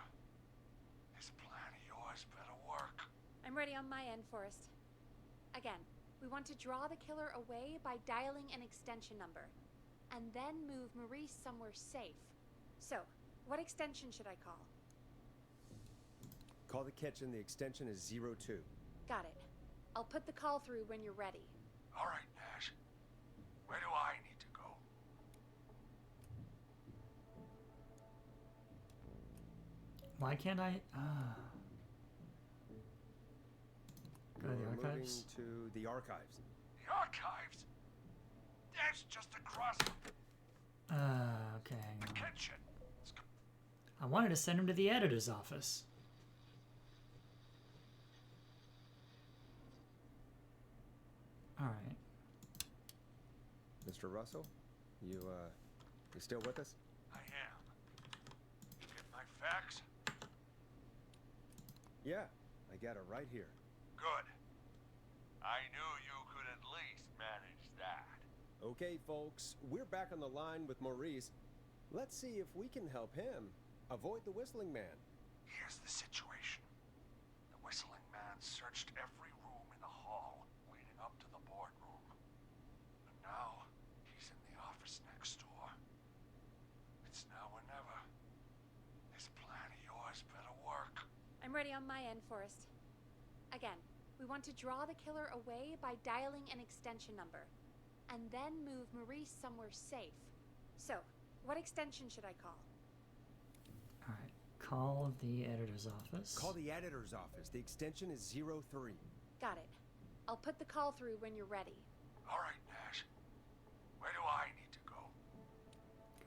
[SPEAKER 7] This plan of yours better work.
[SPEAKER 5] I'm ready on my end, Forrest. Again, we want to draw the killer away by dialing an extension number, and then move Maurice somewhere safe. So, what extension should I call?
[SPEAKER 4] Call the kitchen. The extension is 02.
[SPEAKER 5] Got it. I'll put the call through when you're ready.
[SPEAKER 7] All right, Nash. Where do I need to go?
[SPEAKER 3] Why can't I? Go to the
[SPEAKER 4] We're
[SPEAKER 3] archives.
[SPEAKER 4] moving to the archives.
[SPEAKER 7] The archives? That's just across
[SPEAKER 3] Okay, hang
[SPEAKER 7] the
[SPEAKER 3] on.
[SPEAKER 7] kitchen.
[SPEAKER 3] I wanted to send him to the editor's office. Alright.
[SPEAKER 4] Mr. Russell, you still with us?
[SPEAKER 7] I am. You get my fax?
[SPEAKER 4] Yeah, I got it right here.
[SPEAKER 7] Good. I knew you could at least manage that.
[SPEAKER 4] Okay, folks, we're back on the line with Maurice. Let's see if we can help him avoid the Whistling Man.
[SPEAKER 7] Here's the situation. The Whistling Man searched every room in the hall leading up to the boardroom. And now, he's in the office next door. It's now or never. This plan of yours better work.
[SPEAKER 5] I'm ready on my end, Forrest. Again, we want to draw the killer away by dialing an extension number, and then move Maurice somewhere safe. So, what extension should I call?
[SPEAKER 3] Alright. Call the editor's office.
[SPEAKER 4] Call the editor's office. The extension is 03.
[SPEAKER 5] Got it. I'll put the call through when you're ready.
[SPEAKER 7] All right, Nash. Where do I need to go?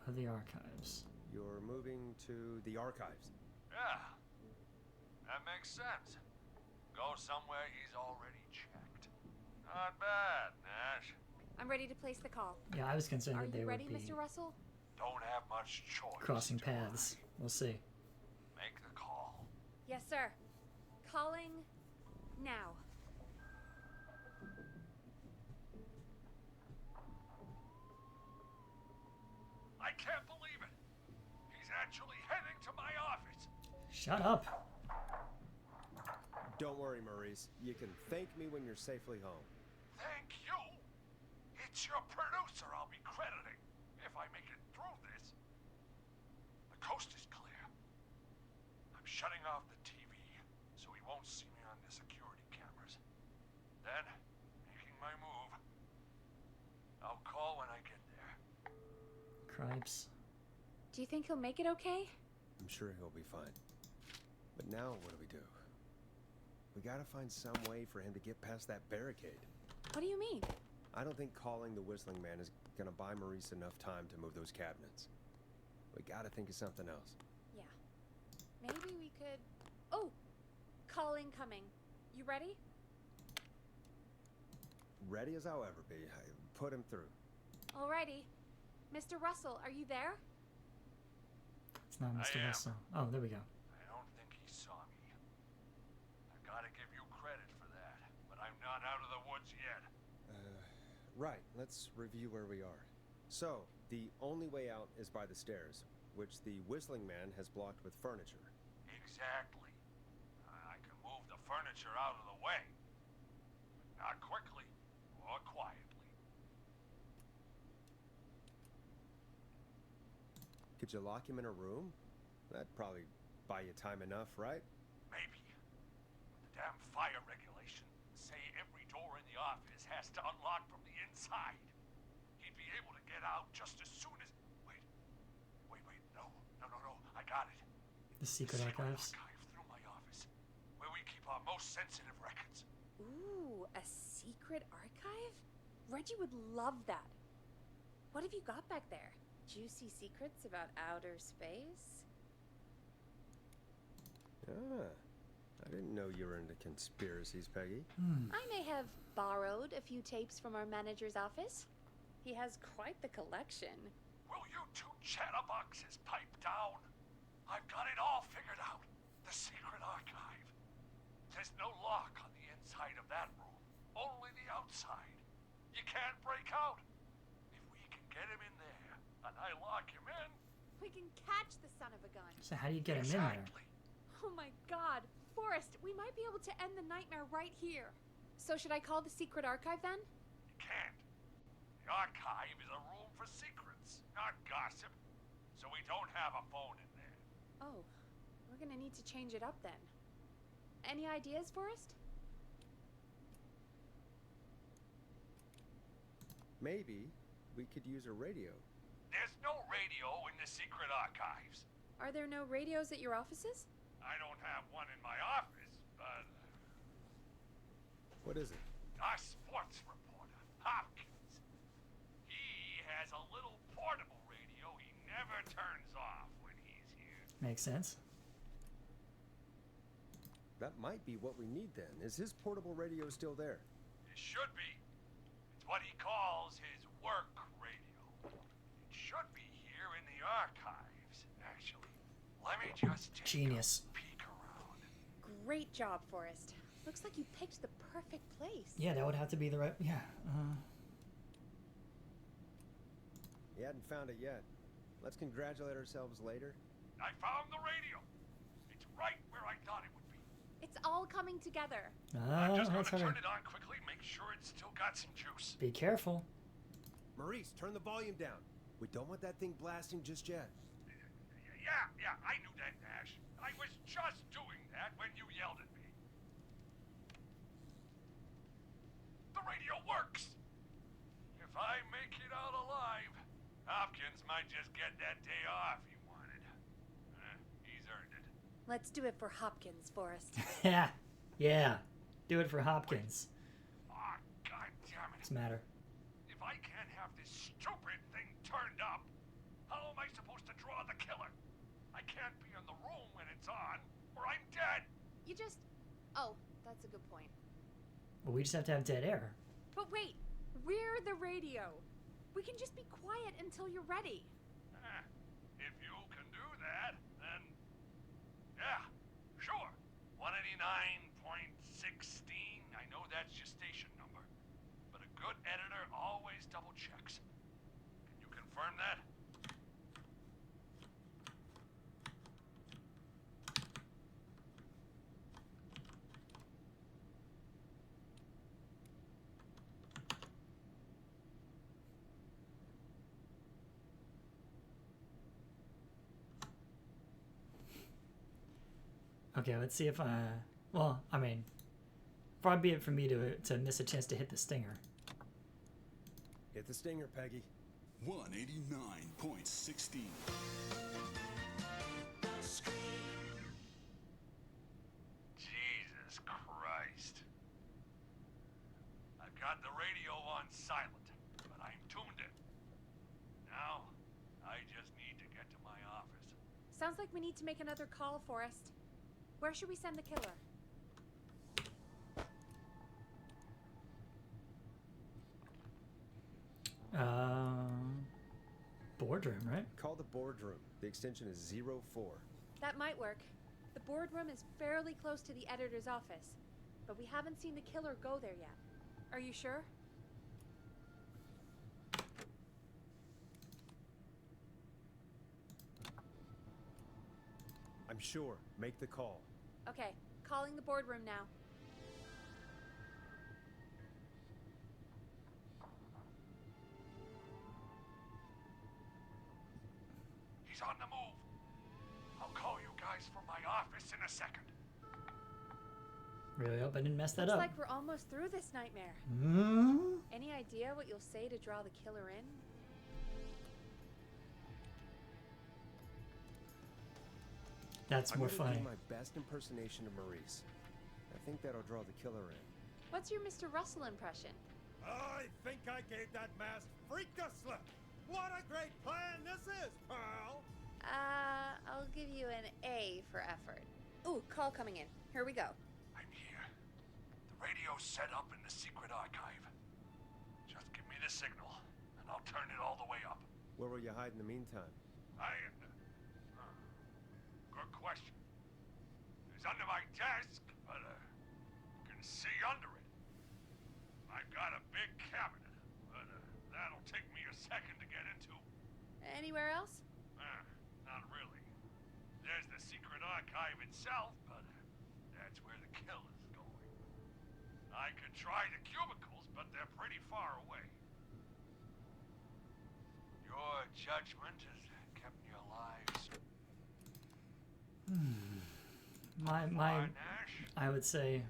[SPEAKER 3] Go to the archives.
[SPEAKER 4] You're moving to the archives.
[SPEAKER 7] Yeah. That makes sense. Go somewhere he's already checked. Not bad, Nash.
[SPEAKER 5] I'm ready to place the call.
[SPEAKER 3] Yeah, I was concerned
[SPEAKER 5] Are
[SPEAKER 3] that they
[SPEAKER 5] you
[SPEAKER 3] would
[SPEAKER 5] ready,
[SPEAKER 3] be
[SPEAKER 5] Mr. Russell?
[SPEAKER 7] Don't have much choice.
[SPEAKER 3] crossing
[SPEAKER 7] do I?
[SPEAKER 3] paths. We'll see.
[SPEAKER 7] Make the call.
[SPEAKER 5] Yes, sir. Calling now.
[SPEAKER 7] I can't believe it. He's actually heading to my office.
[SPEAKER 3] Shut up.
[SPEAKER 4] Don't worry, Maurice. You can thank me when you're safely home.
[SPEAKER 7] Thank you. It's your producer I'll be crediting if I make it through this. The coast is clear. I'm shutting off the TV so he won't see me on the security cameras. Then, making my move. I'll call when I get there.
[SPEAKER 3] Cripes.
[SPEAKER 5] Do you think he'll make it okay?
[SPEAKER 4] I'm sure he'll be fine. But now what do we do? We gotta find some way for him to get past that barricade.
[SPEAKER 5] What do you mean?
[SPEAKER 4] I don't think calling the Whistling Man is gonna buy Maurice enough time to move those cabinets. We gotta think of something else.
[SPEAKER 5] Yeah. Maybe we could... Oh! Call incoming. You ready?
[SPEAKER 4] Ready as I'll ever be. Put him through.
[SPEAKER 5] Alrighty. Mr. Russell, are you there?
[SPEAKER 3] It's not Mr.
[SPEAKER 7] I am.
[SPEAKER 3] Russell. Oh, there we go.
[SPEAKER 7] I don't think he saw me. I gotta give you credit for that, but I'm not out of the woods yet.
[SPEAKER 4] Right, let's review where we are. So, the only way out is by the stairs, which the Whistling Man has blocked with furniture.
[SPEAKER 7] Exactly. I can move the furniture out of the way. Not quickly or quietly.
[SPEAKER 4] Could you lock him in a room? That'd probably buy you time enough, right?
[SPEAKER 7] Maybe. But the damn fire regulations say every door in the office has to unlock from the inside. He'd be able to get out just as soon as... Wait. No. I got it.
[SPEAKER 3] The secret archives.
[SPEAKER 7] Archive through my office, where we keep our most sensitive records.
[SPEAKER 5] Ooh, a secret archive? Reggie would love that. What have you got back there? Juicy secrets about outer space?
[SPEAKER 4] Ah, I didn't know you were into conspiracies, Peggy.
[SPEAKER 5] I may have borrowed a few tapes from our manager's office. He has quite the collection.
[SPEAKER 7] Will you two chatterboxes pipe down? I've got it all figured out. The secret archive. There's no lock on the inside of that room, only the outside. You can't break out. If we can get him in there, and I lock him in...
[SPEAKER 5] We can catch the son of a gun.
[SPEAKER 3] So how do you get him in there?
[SPEAKER 5] Oh my god. Forrest, we might be able to end the nightmare right here. So should I call the secret archive then?
[SPEAKER 7] You can't. The archive is a room for secrets, not gossip. So we don't have a phone in there.
[SPEAKER 5] Oh, we're gonna need to change it up then. Any ideas, Forrest?
[SPEAKER 4] Maybe we could use a radio.
[SPEAKER 7] There's no radio in the secret archives.
[SPEAKER 5] Are there no radios at your offices?
[SPEAKER 7] I don't have one in my office, but...
[SPEAKER 4] What is it?
[SPEAKER 7] Our sports reporter, Hopkins. He has a little portable radio he never turns off when he's here.
[SPEAKER 3] Makes sense.
[SPEAKER 4] That might be what we need then. Is his portable radio still there?
[SPEAKER 7] It should be. It's what he calls his work radio. It should be here in the archives, actually. Let me just take
[SPEAKER 3] Genius.
[SPEAKER 7] a peek around.
[SPEAKER 5] Great job, Forrest. Looks like you picked the perfect place.
[SPEAKER 3] Yeah, that would have to be the right. Yeah.
[SPEAKER 4] He hadn't found it yet. Let's congratulate ourselves later.
[SPEAKER 7] I found the radio. It's right where I thought it would be.
[SPEAKER 5] It's all coming together.
[SPEAKER 7] I'm just
[SPEAKER 3] That's
[SPEAKER 7] gonna
[SPEAKER 3] right.
[SPEAKER 7] turn it on quickly, make sure it's still got some juice.
[SPEAKER 3] Be careful.
[SPEAKER 4] Maurice, turn the volume down. We don't want that thing blasting just yet.
[SPEAKER 7] Yeah, I knew that, Nash. I was just doing that when you yelled at me. The radio works! If I make it out alive, Hopkins might just get that day off he wanted. He's earned it.
[SPEAKER 5] Let's do it for Hopkins, Forrest.
[SPEAKER 3] Yeah. Yeah. Do it for Hopkins.
[SPEAKER 7] Ah, God damn it.
[SPEAKER 3] What's the matter?
[SPEAKER 7] If I can't have this stupid thing turned up, how am I supposed to draw the killer? I can't be in the room when it's on, or I'm dead.
[SPEAKER 5] You just... Oh, that's a good point.
[SPEAKER 3] Well, we just have to have dead air.
[SPEAKER 5] But wait, we're the radio. We can just be quiet until you're ready.
[SPEAKER 7] If you can do that, then... Yeah, sure. 189.16. I know that's your station number. But a good editor always double checks. Can you confirm that?
[SPEAKER 3] Okay, let's see if well, I mean, far be it from me to miss a chance to hit the stinger.
[SPEAKER 4] Hit the stinger, Peggy.
[SPEAKER 11] 189.16.
[SPEAKER 7] Jesus Christ. I've got the radio on silent, but I'm tuned in. Now, I just need to get to my office.
[SPEAKER 5] Sounds like we need to make another call, Forrest. Where should we send the killer?
[SPEAKER 3] Boardroom, right?
[SPEAKER 4] Call the boardroom. The extension is 04.
[SPEAKER 5] That might work. The boardroom is fairly close to the editor's office, but we haven't seen the killer go there yet. Are you sure?
[SPEAKER 4] I'm sure. Make the call.
[SPEAKER 5] Okay, calling the boardroom now.
[SPEAKER 7] He's on the move. I'll call you guys from my office in a second.
[SPEAKER 3] Really hope I didn't mess that
[SPEAKER 5] Looks
[SPEAKER 3] up.
[SPEAKER 5] like we're almost through this nightmare.
[SPEAKER 3] Mm?
[SPEAKER 5] Any idea what you'll say to draw the killer in?
[SPEAKER 3] That's
[SPEAKER 4] I'm
[SPEAKER 3] more
[SPEAKER 4] gonna
[SPEAKER 3] funny.
[SPEAKER 4] do my best impersonation of Maurice. I think that'll draw the killer in.
[SPEAKER 5] What's your Mr. Russell impression?
[SPEAKER 4] I think I gave that masked freak a slip. What a great plan this is, pal!
[SPEAKER 5] I'll give you an A for effort. Ooh, call coming in. Here we go.
[SPEAKER 7] I'm here. The radio's set up in the secret archive. Just give me the signal, and I'll turn it all the way up.
[SPEAKER 4] Where will you hide in the meantime?
[SPEAKER 7] Good question. It's under my desk, but you can see under it. I've got a big cabinet, but that'll take me a second to get into.
[SPEAKER 5] Anywhere else?
[SPEAKER 7] Not really. There's the secret archive itself, but that's where the killer's going. I could try the cubicles, but they're pretty far away. Your judgment has kept me alive. Nash?
[SPEAKER 3] I would say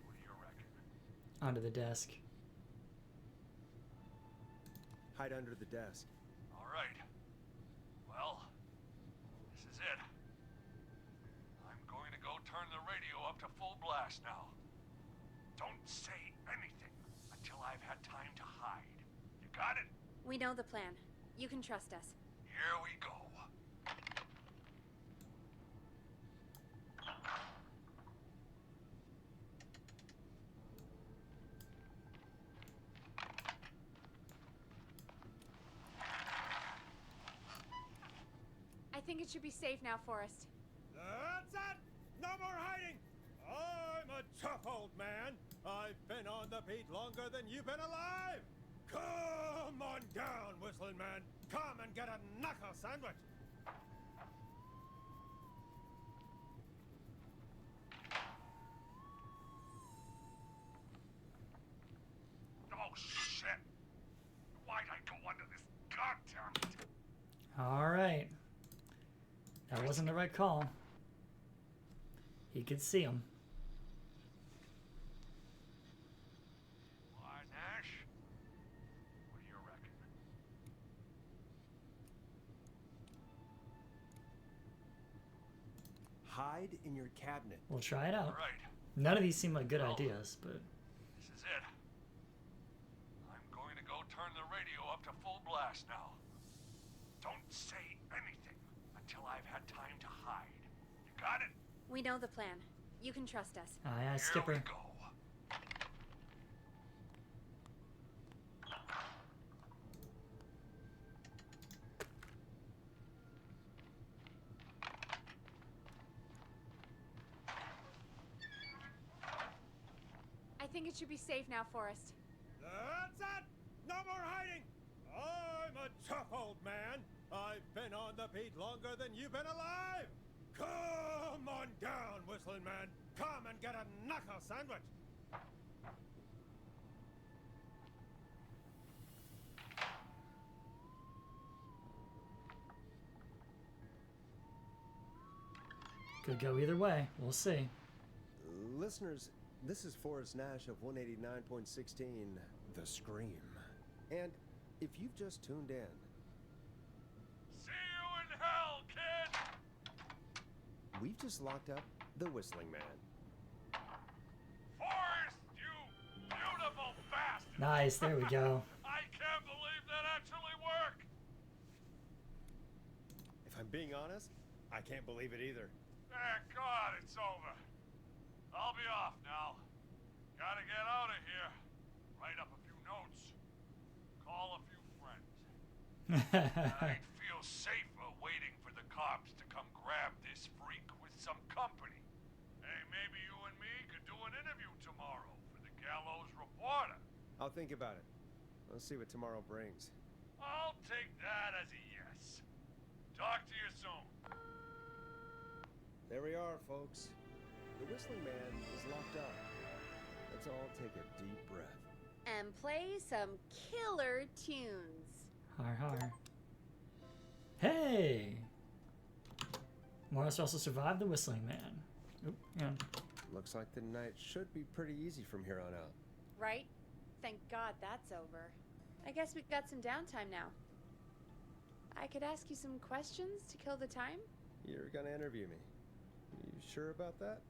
[SPEAKER 7] What do you reckon?
[SPEAKER 3] under the desk.
[SPEAKER 4] Hide under the desk.
[SPEAKER 7] All right. Well, this is it. I'm going to go turn the radio up to full blast now. Don't say anything until I've had time to hide. You got it?
[SPEAKER 5] We know the plan. You can trust us.
[SPEAKER 7] Here we go.
[SPEAKER 5] I think it should be safe now, Forrest.
[SPEAKER 4] That's it! No more hiding! I'm a tough old man. I've been on the beat longer than you've been alive! Come on down, Whistling Man! Come and get a knuckle sandwich!
[SPEAKER 7] Oh, shit! Why'd I go under this goddamn...
[SPEAKER 3] All right. That wasn't the right call. He could see him.
[SPEAKER 7] Why, Nash? What do you reckon?
[SPEAKER 4] Hide in your cabinet.
[SPEAKER 3] We'll try it
[SPEAKER 7] All
[SPEAKER 3] out.
[SPEAKER 7] right.
[SPEAKER 3] None of these seem like good
[SPEAKER 7] Well,
[SPEAKER 3] ideas, but
[SPEAKER 7] This is it. I'm going to go turn the radio up to full blast now. Don't say anything until I've had time to hide. You got it?
[SPEAKER 5] We know the plan. You can trust us.
[SPEAKER 3] aye, aye,
[SPEAKER 7] Here we
[SPEAKER 3] Skipper.
[SPEAKER 7] go.
[SPEAKER 5] I think it should be safe now, Forrest.
[SPEAKER 4] That's it! No more hiding! I'm a tough old man. I've been on the beat longer than you've been alive! Come on down, Whistling Man! Come and get a knuckle sandwich!
[SPEAKER 3] Could go either way. We'll see.
[SPEAKER 4] Listeners, this is Forrest Nash of 189.16, The Scream. And if you've just tuned in,
[SPEAKER 7] See you in hell, kid!
[SPEAKER 4] we've just locked up the Whistling Man.
[SPEAKER 7] Forrest, you beautiful bastard!
[SPEAKER 3] Nice. There we go.
[SPEAKER 7] I can't believe that actually worked!
[SPEAKER 4] If I'm being honest, I can't believe it either.
[SPEAKER 7] Thank God it's over. I'll be off now. Gotta get out of here. Write up a few notes. Call a few friends. I'd feel safer waiting for the cops to come grab this freak with some company. Hey, maybe you and me could do an interview tomorrow for the Gallows Reporter.
[SPEAKER 4] I'll think about it. Let's see what tomorrow brings.
[SPEAKER 7] I'll take that as a yes. Talk to you soon.
[SPEAKER 4] There we are, folks. The Whistling Man is locked up. Let's all take a deep breath.
[SPEAKER 5] And play some killer tunes.
[SPEAKER 3] Har har. Hey! Morris also survived the Whistling Man. Oop, yeah.
[SPEAKER 4] Looks like the night should be pretty easy from here on out.
[SPEAKER 5] Right? Thank God that's over. I guess we've got some downtime now. I could ask you some questions to kill the time?
[SPEAKER 4] You're gonna interview me. You sure about that?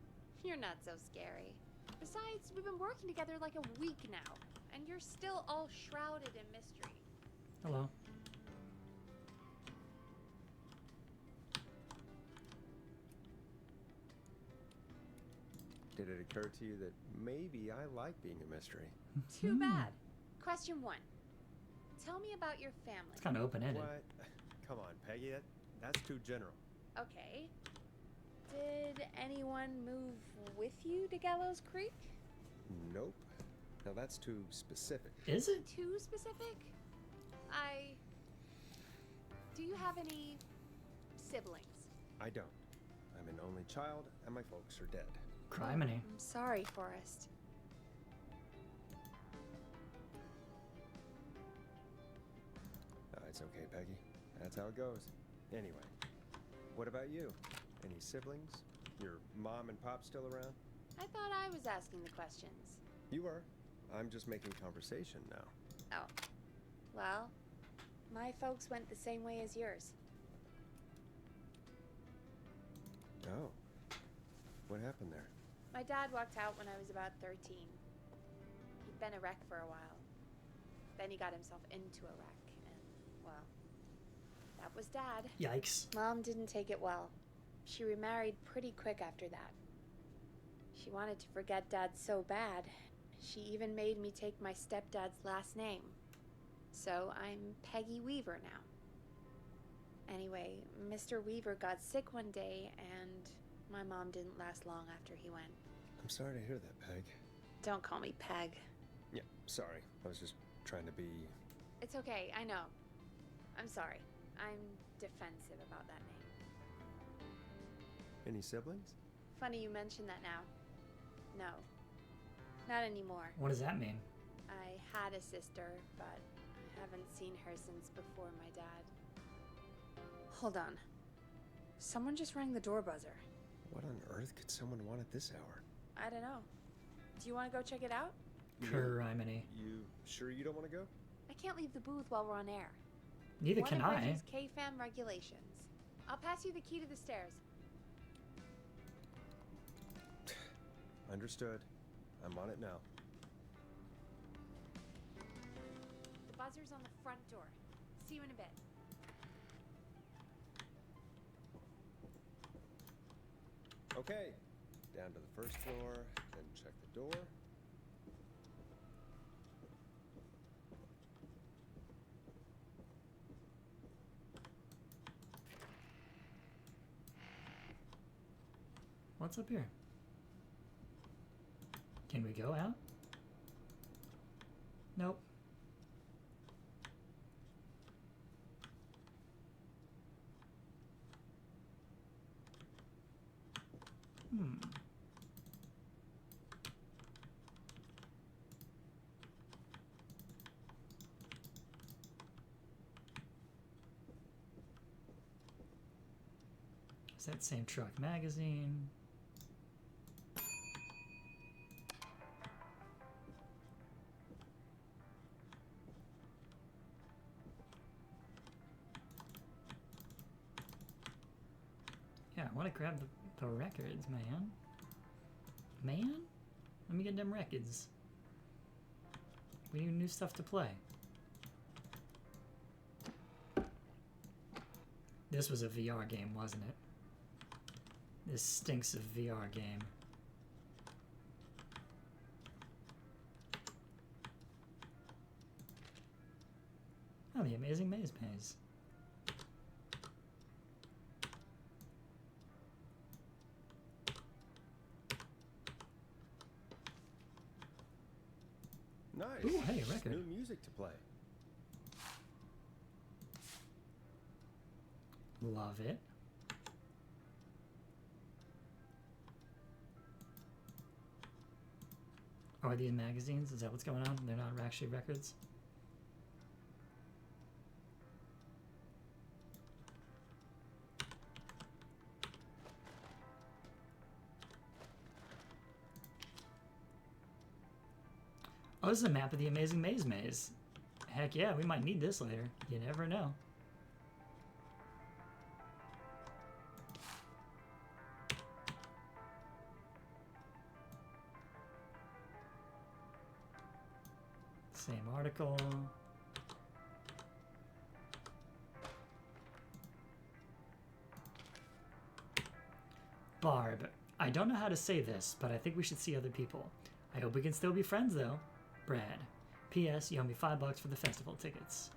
[SPEAKER 5] You're not so scary. Besides, we've been working together like a week now, and you're still all shrouded in mystery.
[SPEAKER 3] Hello.
[SPEAKER 4] Did it occur to you that maybe I like being a mystery?
[SPEAKER 5] Too bad. Question 1. Tell me about your family.
[SPEAKER 3] It's kind of open-ended.
[SPEAKER 4] What? Come on, Peggy, that's too general.
[SPEAKER 5] Okay. Did anyone move with you to Gallows Creek?
[SPEAKER 4] Nope. Now that's too specific.
[SPEAKER 3] Is it?
[SPEAKER 5] Too specific? Do you have any siblings?
[SPEAKER 4] I don't. I'm an only child, and my folks are dead.
[SPEAKER 3] Criminy.
[SPEAKER 5] I'm sorry, Forrest.
[SPEAKER 4] It's okay, Peggy. That's how it goes. Anyway, what about you? Any siblings? Your mom and pop still around?
[SPEAKER 5] I thought I was asking the questions.
[SPEAKER 4] You are. I'm just making conversation now.
[SPEAKER 5] Oh. Well, my folks went the same way as yours.
[SPEAKER 4] Oh. What happened there?
[SPEAKER 5] My dad walked out when I was about 13. He'd been a wreck for a while. Then he got himself into a wreck, and, well, that was Dad.
[SPEAKER 3] Yikes.
[SPEAKER 5] Mom didn't take it well. She remarried pretty quick after that. She wanted to forget Dad so bad, she even made me take my stepdad's last name. So I'm Peggy Weaver now. Anyway, Mr. Weaver got sick one day, and my mom didn't last long after he went.
[SPEAKER 4] I'm sorry to hear that, Peg.
[SPEAKER 5] Don't call me Peg.
[SPEAKER 4] Yeah, sorry. I was just trying to be...
[SPEAKER 5] It's okay, I know. I'm sorry. I'm defensive about that name.
[SPEAKER 4] Any siblings?
[SPEAKER 5] Funny you mention that now. No. Not anymore.
[SPEAKER 3] What does that mean?
[SPEAKER 5] I had a sister, but I haven't seen her since before my dad. Hold on. Someone just rang the door buzzer.
[SPEAKER 4] What on earth could someone want at this hour?
[SPEAKER 5] I don't know. Do you want to go check it out?
[SPEAKER 3] Criminy.
[SPEAKER 4] You sure you don't want to go?
[SPEAKER 5] I can't leave the booth while we're on air.
[SPEAKER 3] Neither can
[SPEAKER 5] One of
[SPEAKER 3] I.
[SPEAKER 5] Bridget's KFAM regulations. I'll pass you the key to the stairs.
[SPEAKER 4] Understood. I'm on it now.
[SPEAKER 5] The buzzer's on the front door. See you in a bit.
[SPEAKER 4] Okay. Down to the first floor, then check the door.
[SPEAKER 3] What's up here? Can we go out? Nope. Is that same truck magazine? Yeah, I want to grab the records, man. Man? Let me get them records. We need new stuff to play. This was a VR game, wasn't it? This stinks of VR game. Oh, the Amazing Maze Maze.
[SPEAKER 4] Nice.
[SPEAKER 3] Ooh, hey, a record.
[SPEAKER 4] New music to play.
[SPEAKER 3] Love it. Are these magazines? Is that what's going on? They're not actually records? Oh, this is a map of the Amazing Maze Maze. Heck yeah, we might need this later. You never know. Same article. Barb, I don't know how to say this, but I think we should see other people. I hope we can still be friends, though. Brad. P.S. You owe me $5 for the festival tickets.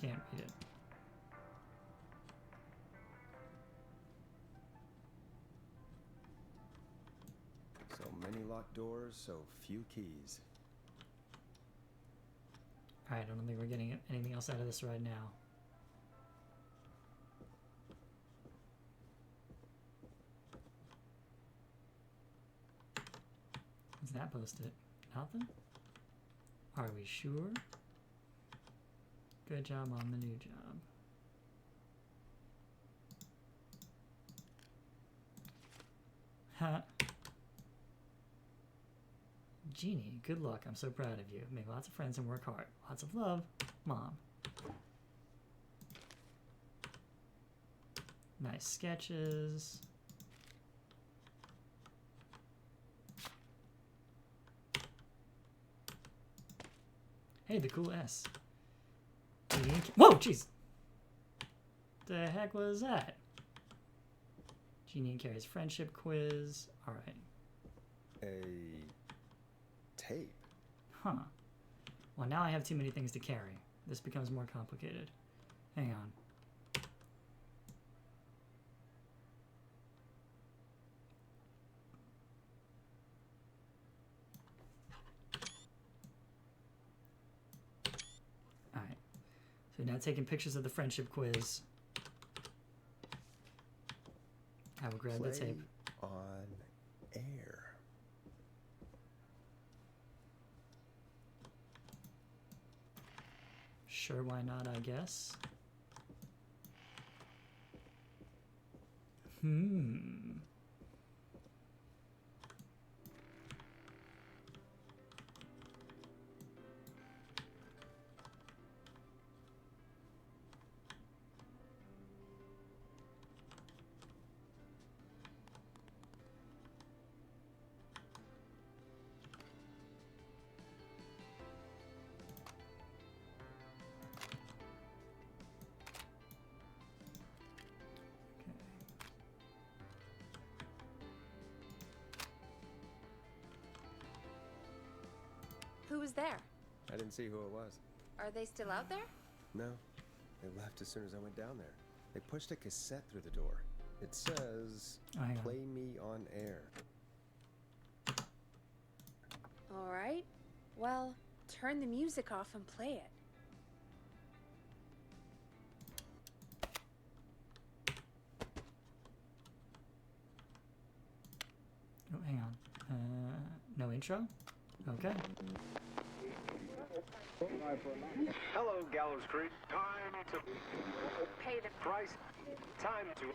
[SPEAKER 3] Can't read it.
[SPEAKER 4] So many locked doors, so few keys.
[SPEAKER 3] Alright, I don't think we're getting anything else out of this right now. What's that posted? Nothing? Are we sure? Good job on the new job. Ha. Jeannie, good luck. I'm so proud of you. Make lots of friends and work hard. Lots of love, Mom. Nice sketches. Hey, the cool S. Whoa, jeez. The heck was that? Jeannie and Carrie's friendship quiz. All right.
[SPEAKER 4] A tape?
[SPEAKER 3] Huh. Well, now I have too many things to carry. This becomes more complicated. Hang on. Alright. So now taking pictures of the friendship quiz. I will grab the tape.
[SPEAKER 4] On air.
[SPEAKER 3] Sure, why not, I guess.
[SPEAKER 5] Who was there?
[SPEAKER 4] I didn't see who it was.
[SPEAKER 5] Are they still out there?
[SPEAKER 4] No. They left as soon as I went down there. They pushed a cassette through the door. It says,
[SPEAKER 3] Oh, hang on.
[SPEAKER 4] play me on air.
[SPEAKER 5] All right. Well, turn the music off and play it.
[SPEAKER 3] Oh, hang on. No intro? Okay.
[SPEAKER 11] Hello, Gallows Creek. Time to
[SPEAKER 5] Pay the
[SPEAKER 11] price. Time to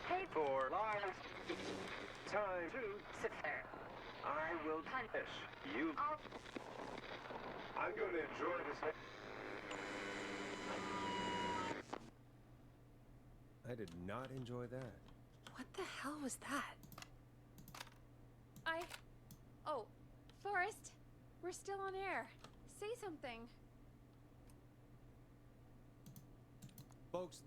[SPEAKER 5] pay
[SPEAKER 11] for lives. Time to
[SPEAKER 5] sit there.
[SPEAKER 11] I will punish you. I'm going to enjoy this.
[SPEAKER 4] I did not enjoy that.
[SPEAKER 5] What the hell was that? Oh, Forrest, we're still on air. Say something.
[SPEAKER 4] Folks,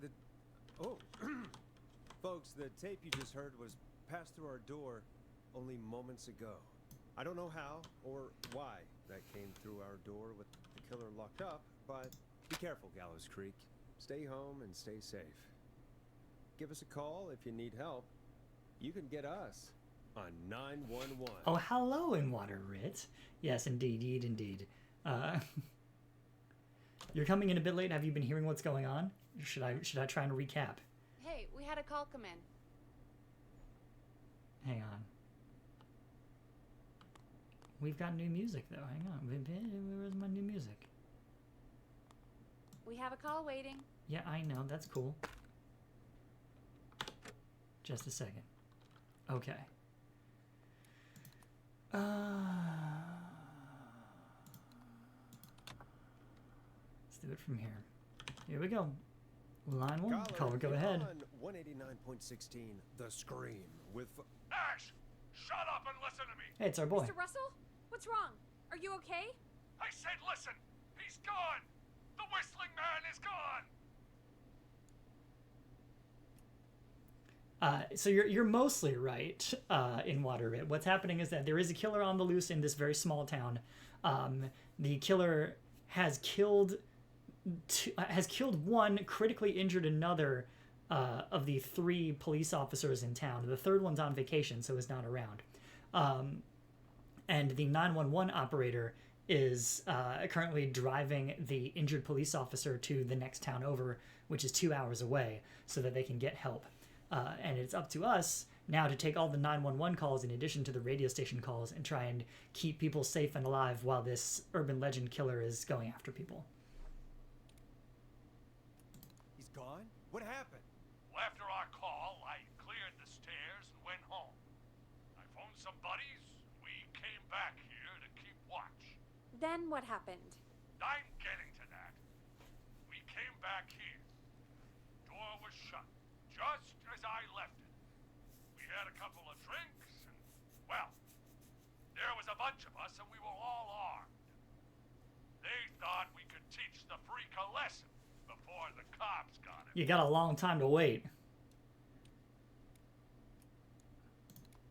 [SPEAKER 4] Folks, the tape you just heard was passed through our door only moments ago. I don't know how or why that came through our door with the killer locked up, but be careful, Gallows Creek. Stay home and stay safe. Give us a call if you need help. You can get us on 911.
[SPEAKER 3] Oh, hello in Waterrit. Yes, indeed, indeed. You're coming in a bit late. Have you been hearing what's going on? Should I try and recap?
[SPEAKER 5] Hey, we had a call come in.
[SPEAKER 3] Hang on. We've got new music though. Hang on. Where's my new music?
[SPEAKER 5] We have a call waiting.
[SPEAKER 3] Yeah, I know. That's cool. Just a second. Okay. Let's do it from here. Here we go. Line one. Caller, go
[SPEAKER 4] you're
[SPEAKER 3] ahead.
[SPEAKER 4] on 189.16, The Scream, with...
[SPEAKER 7] Ash! Shut up and listen to me.
[SPEAKER 3] Hey, it's our boy.
[SPEAKER 5] Mr. Russell? What's wrong? Are you okay?
[SPEAKER 7] I said listen. He's gone. The whistling man is gone.
[SPEAKER 3] So you're mostly right in Waterrit. What's happening is that there is a killer on the loose in this very small town. The killer has killed one, critically injured another of the 3 police officers in town. The third one's on vacation, so is not around. And the 911 operator is currently driving the injured police officer to the next town over, which is 2 hours away, so that they can get help. And it's up to us now to take all the 911 calls in addition to the radio station calls and try and keep people safe and alive while this urban legend killer is going after people.
[SPEAKER 4] He's gone? What happened?
[SPEAKER 7] Well, after our call, I cleared the stairs and went home. I phoned some buddies. We came back here to keep watch.
[SPEAKER 5] Then what happened?
[SPEAKER 7] I'm getting to that. We came back here. Door was shut, just as I left it. We had a couple of drinks, and, well, there was a bunch of us, and we were all armed. They thought we could teach the freak a lesson before the cops got him.
[SPEAKER 3] You got a long time to wait.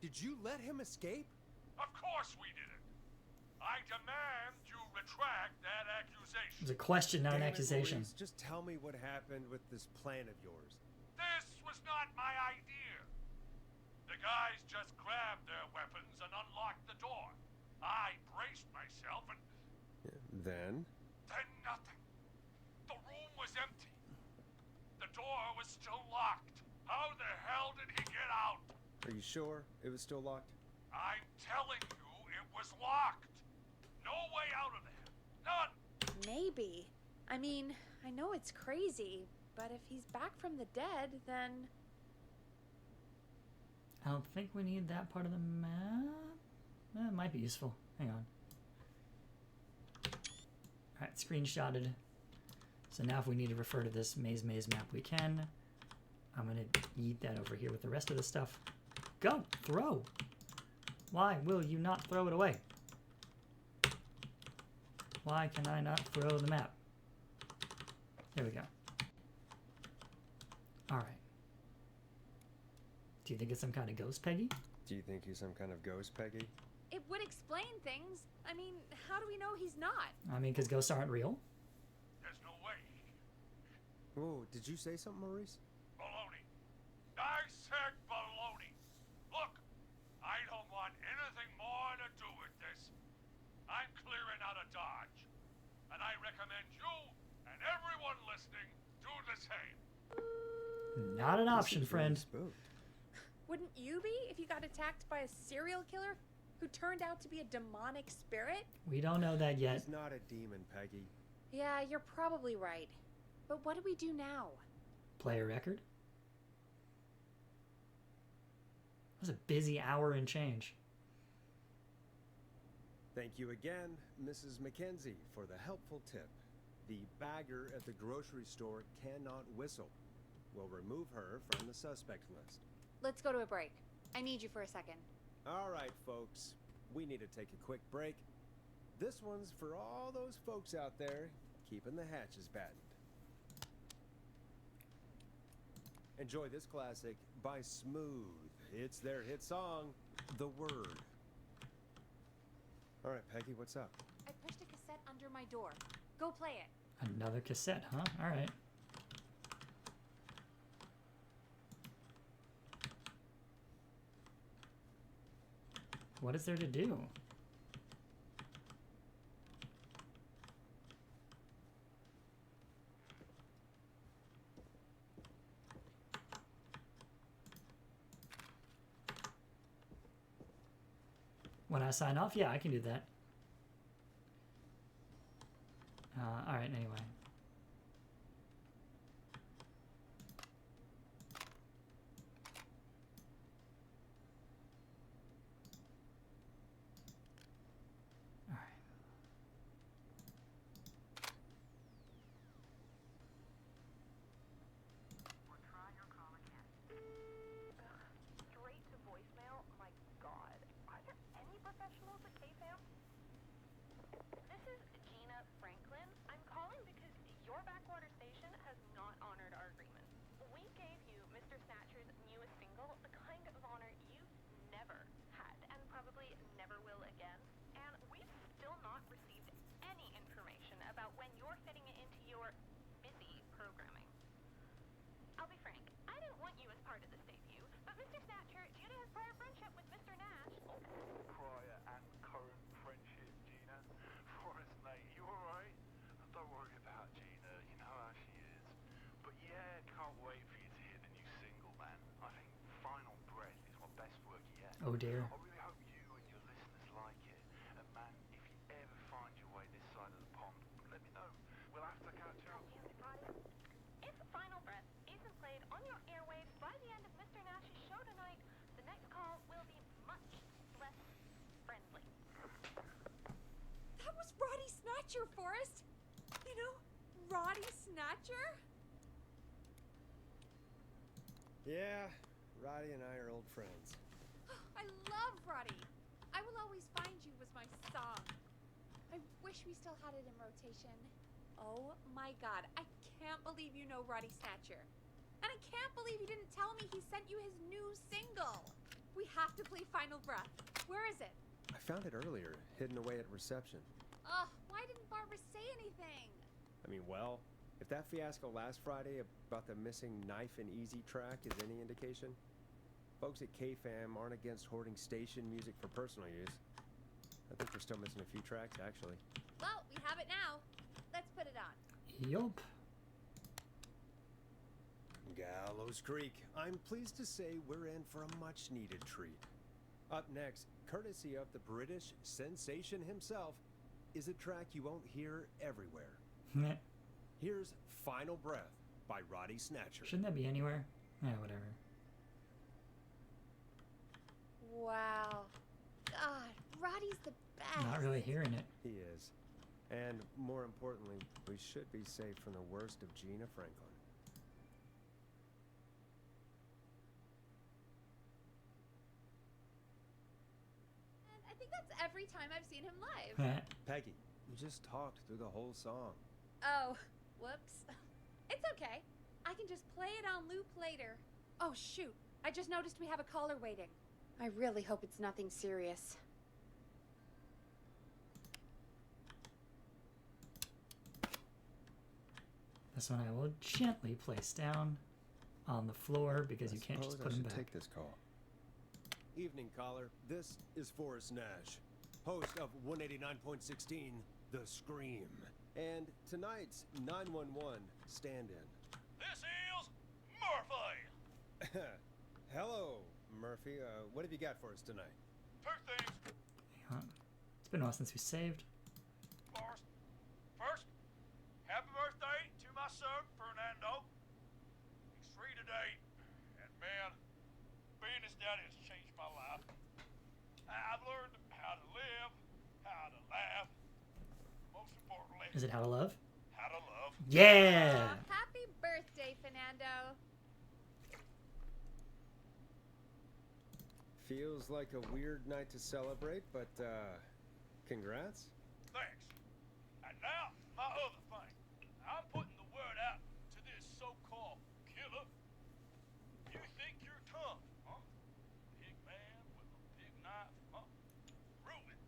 [SPEAKER 4] Did you let him escape?
[SPEAKER 7] Of course we didn't. I demand you retract that accusation.
[SPEAKER 3] It's a question, not an
[SPEAKER 4] Damn it,
[SPEAKER 3] accusation.
[SPEAKER 4] Maurice, just tell me what happened with this plan of yours.
[SPEAKER 7] This was not my idea. The guys just grabbed their weapons and unlocked the door. I braced myself and...
[SPEAKER 4] Then?
[SPEAKER 7] Then nothing. The room was empty. The door was still locked. How the hell did he get out?
[SPEAKER 4] Are you sure it was still locked?
[SPEAKER 7] I'm telling you, it was locked. No way out of there. None.
[SPEAKER 5] Maybe. I mean, I know it's crazy, but if he's back from the dead, then...
[SPEAKER 3] I don't think we need that part of the map. It might be useful. Hang on. Alright, screenshotted. So now if we need to refer to this maze map, we can. I'm going to eat that over here with the rest of the stuff. Go! Throw! Why will you not throw it away? Why can I not throw the map? There we go. Alright. Do you think it's some kind of ghost, Peggy?
[SPEAKER 4] Do you think he's some kind of ghost, Peggy?
[SPEAKER 5] It would explain things. I mean, how do we know he's not?
[SPEAKER 3] I mean, because ghosts aren't real.
[SPEAKER 7] There's no way.
[SPEAKER 4] Whoa, did you say something, Maurice?
[SPEAKER 7] Baloney. I said baloney. Look, I don't want anything more to do with this. I'm clearing out of Dodge. And I recommend you and everyone listening do the same.
[SPEAKER 3] Not an option, friend.
[SPEAKER 5] Wouldn't you be if you got attacked by a serial killer who turned out to be a demonic spirit?
[SPEAKER 3] We don't know that yet.
[SPEAKER 4] He's not a demon, Peggy.
[SPEAKER 5] Yeah, you're probably right. But what do we do now?
[SPEAKER 3] Play a record? It was a busy hour and change.
[SPEAKER 4] Thank you again, Mrs. Mackenzie, for the helpful tip. The bagger at the grocery store cannot whistle. We'll remove her from the suspect list.
[SPEAKER 5] Let's go to a break. I need you for a second.
[SPEAKER 4] All right, folks. We need to take a quick break. This one's for all those folks out there keeping the hatches battened. Enjoy this classic by Smooth. It's their hit song, The Word. All right, Peggy, what's up?
[SPEAKER 5] I pushed a cassette under my door. Go play it.
[SPEAKER 3] Another cassette, huh? Alright. What is there to do? When I sign off, yeah, I can do that. Alright, anyway.
[SPEAKER 10] Straight to voicemail? My god.
[SPEAKER 3] Oh dear.
[SPEAKER 11] I really hope you and your listeners like it. And man, if you ever find your way this side of the pond, let me know. We'll have to catch up.
[SPEAKER 12] If Final Breath isn't played on your airwaves by the end of Mr. Nash's show tonight, the next call will be much less friendly.
[SPEAKER 5] That was Roddy Snatcher, Forrest! You know, Roddy Snatcher?
[SPEAKER 4] Yeah, Roddy and I are old friends.
[SPEAKER 5] I love Roddy. I Will Always Find You was my song. I wish we still had it in rotation. Oh my god, I can't believe you know Roddy Snatcher. And I can't believe you didn't tell me he sent you his new single. We have to play Final Breath. Where is it?
[SPEAKER 4] I found it earlier, hidden away at reception.
[SPEAKER 5] Ugh, why didn't Barbara say anything?
[SPEAKER 4] I mean, well, if that fiasco last Friday about the missing Knife and Easy track is any indication, folks at KFAM aren't against hoarding station music for personal use. I think we're still missing a few tracks, actually.
[SPEAKER 5] Well, we have it now. Let's put it on.
[SPEAKER 3] Yup.
[SPEAKER 4] Gallows Creek. I'm pleased to say we're in for a much-needed treat. Up next, courtesy of the British sensation himself, is a track you won't hear everywhere. Here's Final Breath by Roddy Snatcher.
[SPEAKER 3] Shouldn't that be anywhere? Yeah, whatever.
[SPEAKER 5] Wow. God, Roddy's the best.
[SPEAKER 3] Not really hearing it.
[SPEAKER 4] He is. And more importantly, we should be safe from the worst of Gina Franklin.
[SPEAKER 5] And I think that's every time I've seen him live.
[SPEAKER 4] Peggy, you just talked through the whole song.
[SPEAKER 5] Oh, whoops. It's okay. I can just play it on loop later. Oh, shoot. I just noticed we have a caller waiting. I really hope it's nothing serious.
[SPEAKER 3] This one I will gently place down on the floor because you can't just put them back.
[SPEAKER 4] Take this call. Evening, caller. This is Forrest Nash, host of 189.16, The Scream. And tonight's 911 stand-in.
[SPEAKER 7] This is Murphy!
[SPEAKER 4] Hello, Murphy. What have you got for us tonight?
[SPEAKER 7] Two things.
[SPEAKER 3] Hang on. It's been a while since we saved.
[SPEAKER 7] First, happy birthday to my son, Fernando. He's 3 today, and man, being his daddy has changed my life. I've learned how to live, how to laugh, most importantly,
[SPEAKER 3] Is it How to Love?
[SPEAKER 7] how to love.
[SPEAKER 3] Yeah!
[SPEAKER 5] Happy birthday, Fernando.
[SPEAKER 4] Feels like a weird night to celebrate, but, congrats.
[SPEAKER 7] Thanks. And now, my other thing. I'm putting the word out to this so-called killer. You think you're tough, huh? Big man with a big knife, huh? Ruin.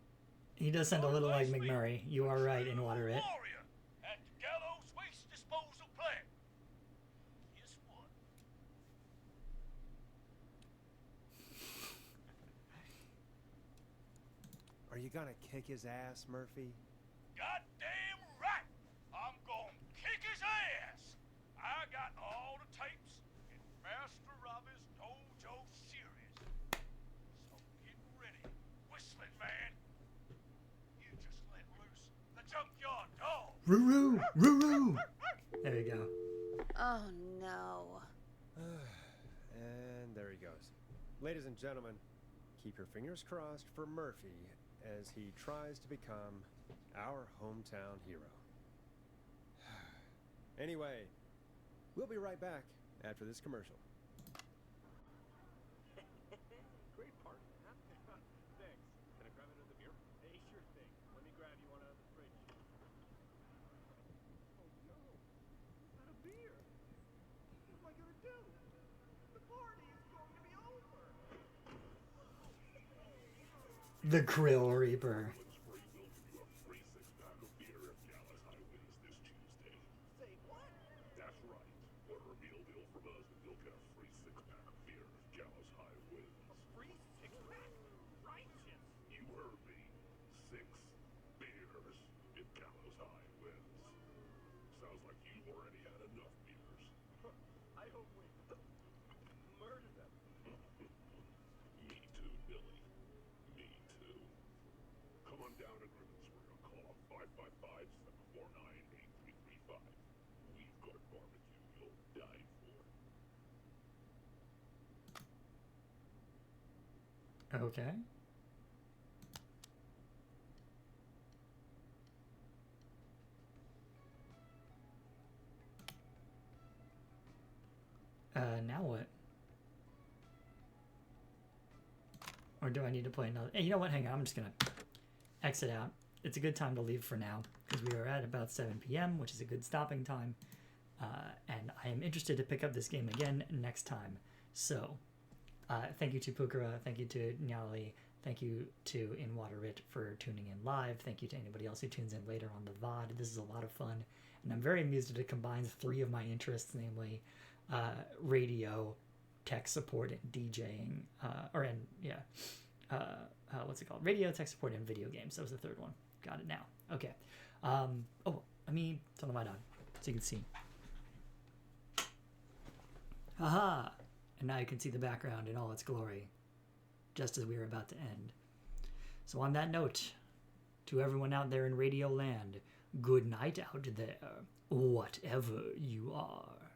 [SPEAKER 3] He does sound a little like McMurray. You are right in water it.
[SPEAKER 7] Warrior at the Gallows Waste Disposal Plant. Guess what?
[SPEAKER 4] Are you gonna kick his ass, Murphy?
[SPEAKER 7] Goddamn right! I'm gonna kick his ass! I got all the tapes in Master Robbie's Dojo series. So get ready, whistling man. You just let loose the junkyard dog.
[SPEAKER 3] Roo-roo! Roo-roo! There you go.
[SPEAKER 5] Oh, no.
[SPEAKER 4] And there he goes. Ladies and gentlemen, keep your fingers crossed for Murphy as he tries to become our hometown hero. Anyway, we'll be right back after this commercial.
[SPEAKER 11] Great party, huh? Thanks. Can I grab another beer? Hey, sure thing. Let me grab you one out of the fridge. Oh no, not a beer. What am I gonna do? The party is going to be over.
[SPEAKER 3] The Krill Reaper.
[SPEAKER 11] Say what?
[SPEAKER 13] That's right. Order a meal deal from us and you'll get a free 6-pack of beer if Gallows High wins.
[SPEAKER 11] Free 6-pack? Righteous.
[SPEAKER 13] You heard me. 6 beers if Gallows High wins. Sounds like you've already had enough beers.
[SPEAKER 11] I hope we murder them.
[SPEAKER 13] Me too, Billy. down agreements, we're gonna call up 555-749-8335. We've got barbecue you'll die for.
[SPEAKER 3] Okay. Now what? Or do I need to play another? Hey, you know what? Hang on. I'm just going to exit out. It's a good time to leave for now because we are at about 7 p.m., which is a good stopping time. And I am interested to pick up this game again next time. So, thank you to Pukara. Thank you to Nyali. Thank you to InWaterIt for tuning in live. Thank you to anybody else who tunes in later on the VOD. This is a lot of fun. And I'm very amused that it combines 3 of my interests, namely radio, tech support, and DJing. What's it called? Radio, tech support, and video games. That was the third one. Got it now. Okay. Let me turn the light on so you can see. Aha! And now you can see the background in all its glory, just as we were about to end. So on that note, to everyone out there in Radio Land, good night out there, whatever you are.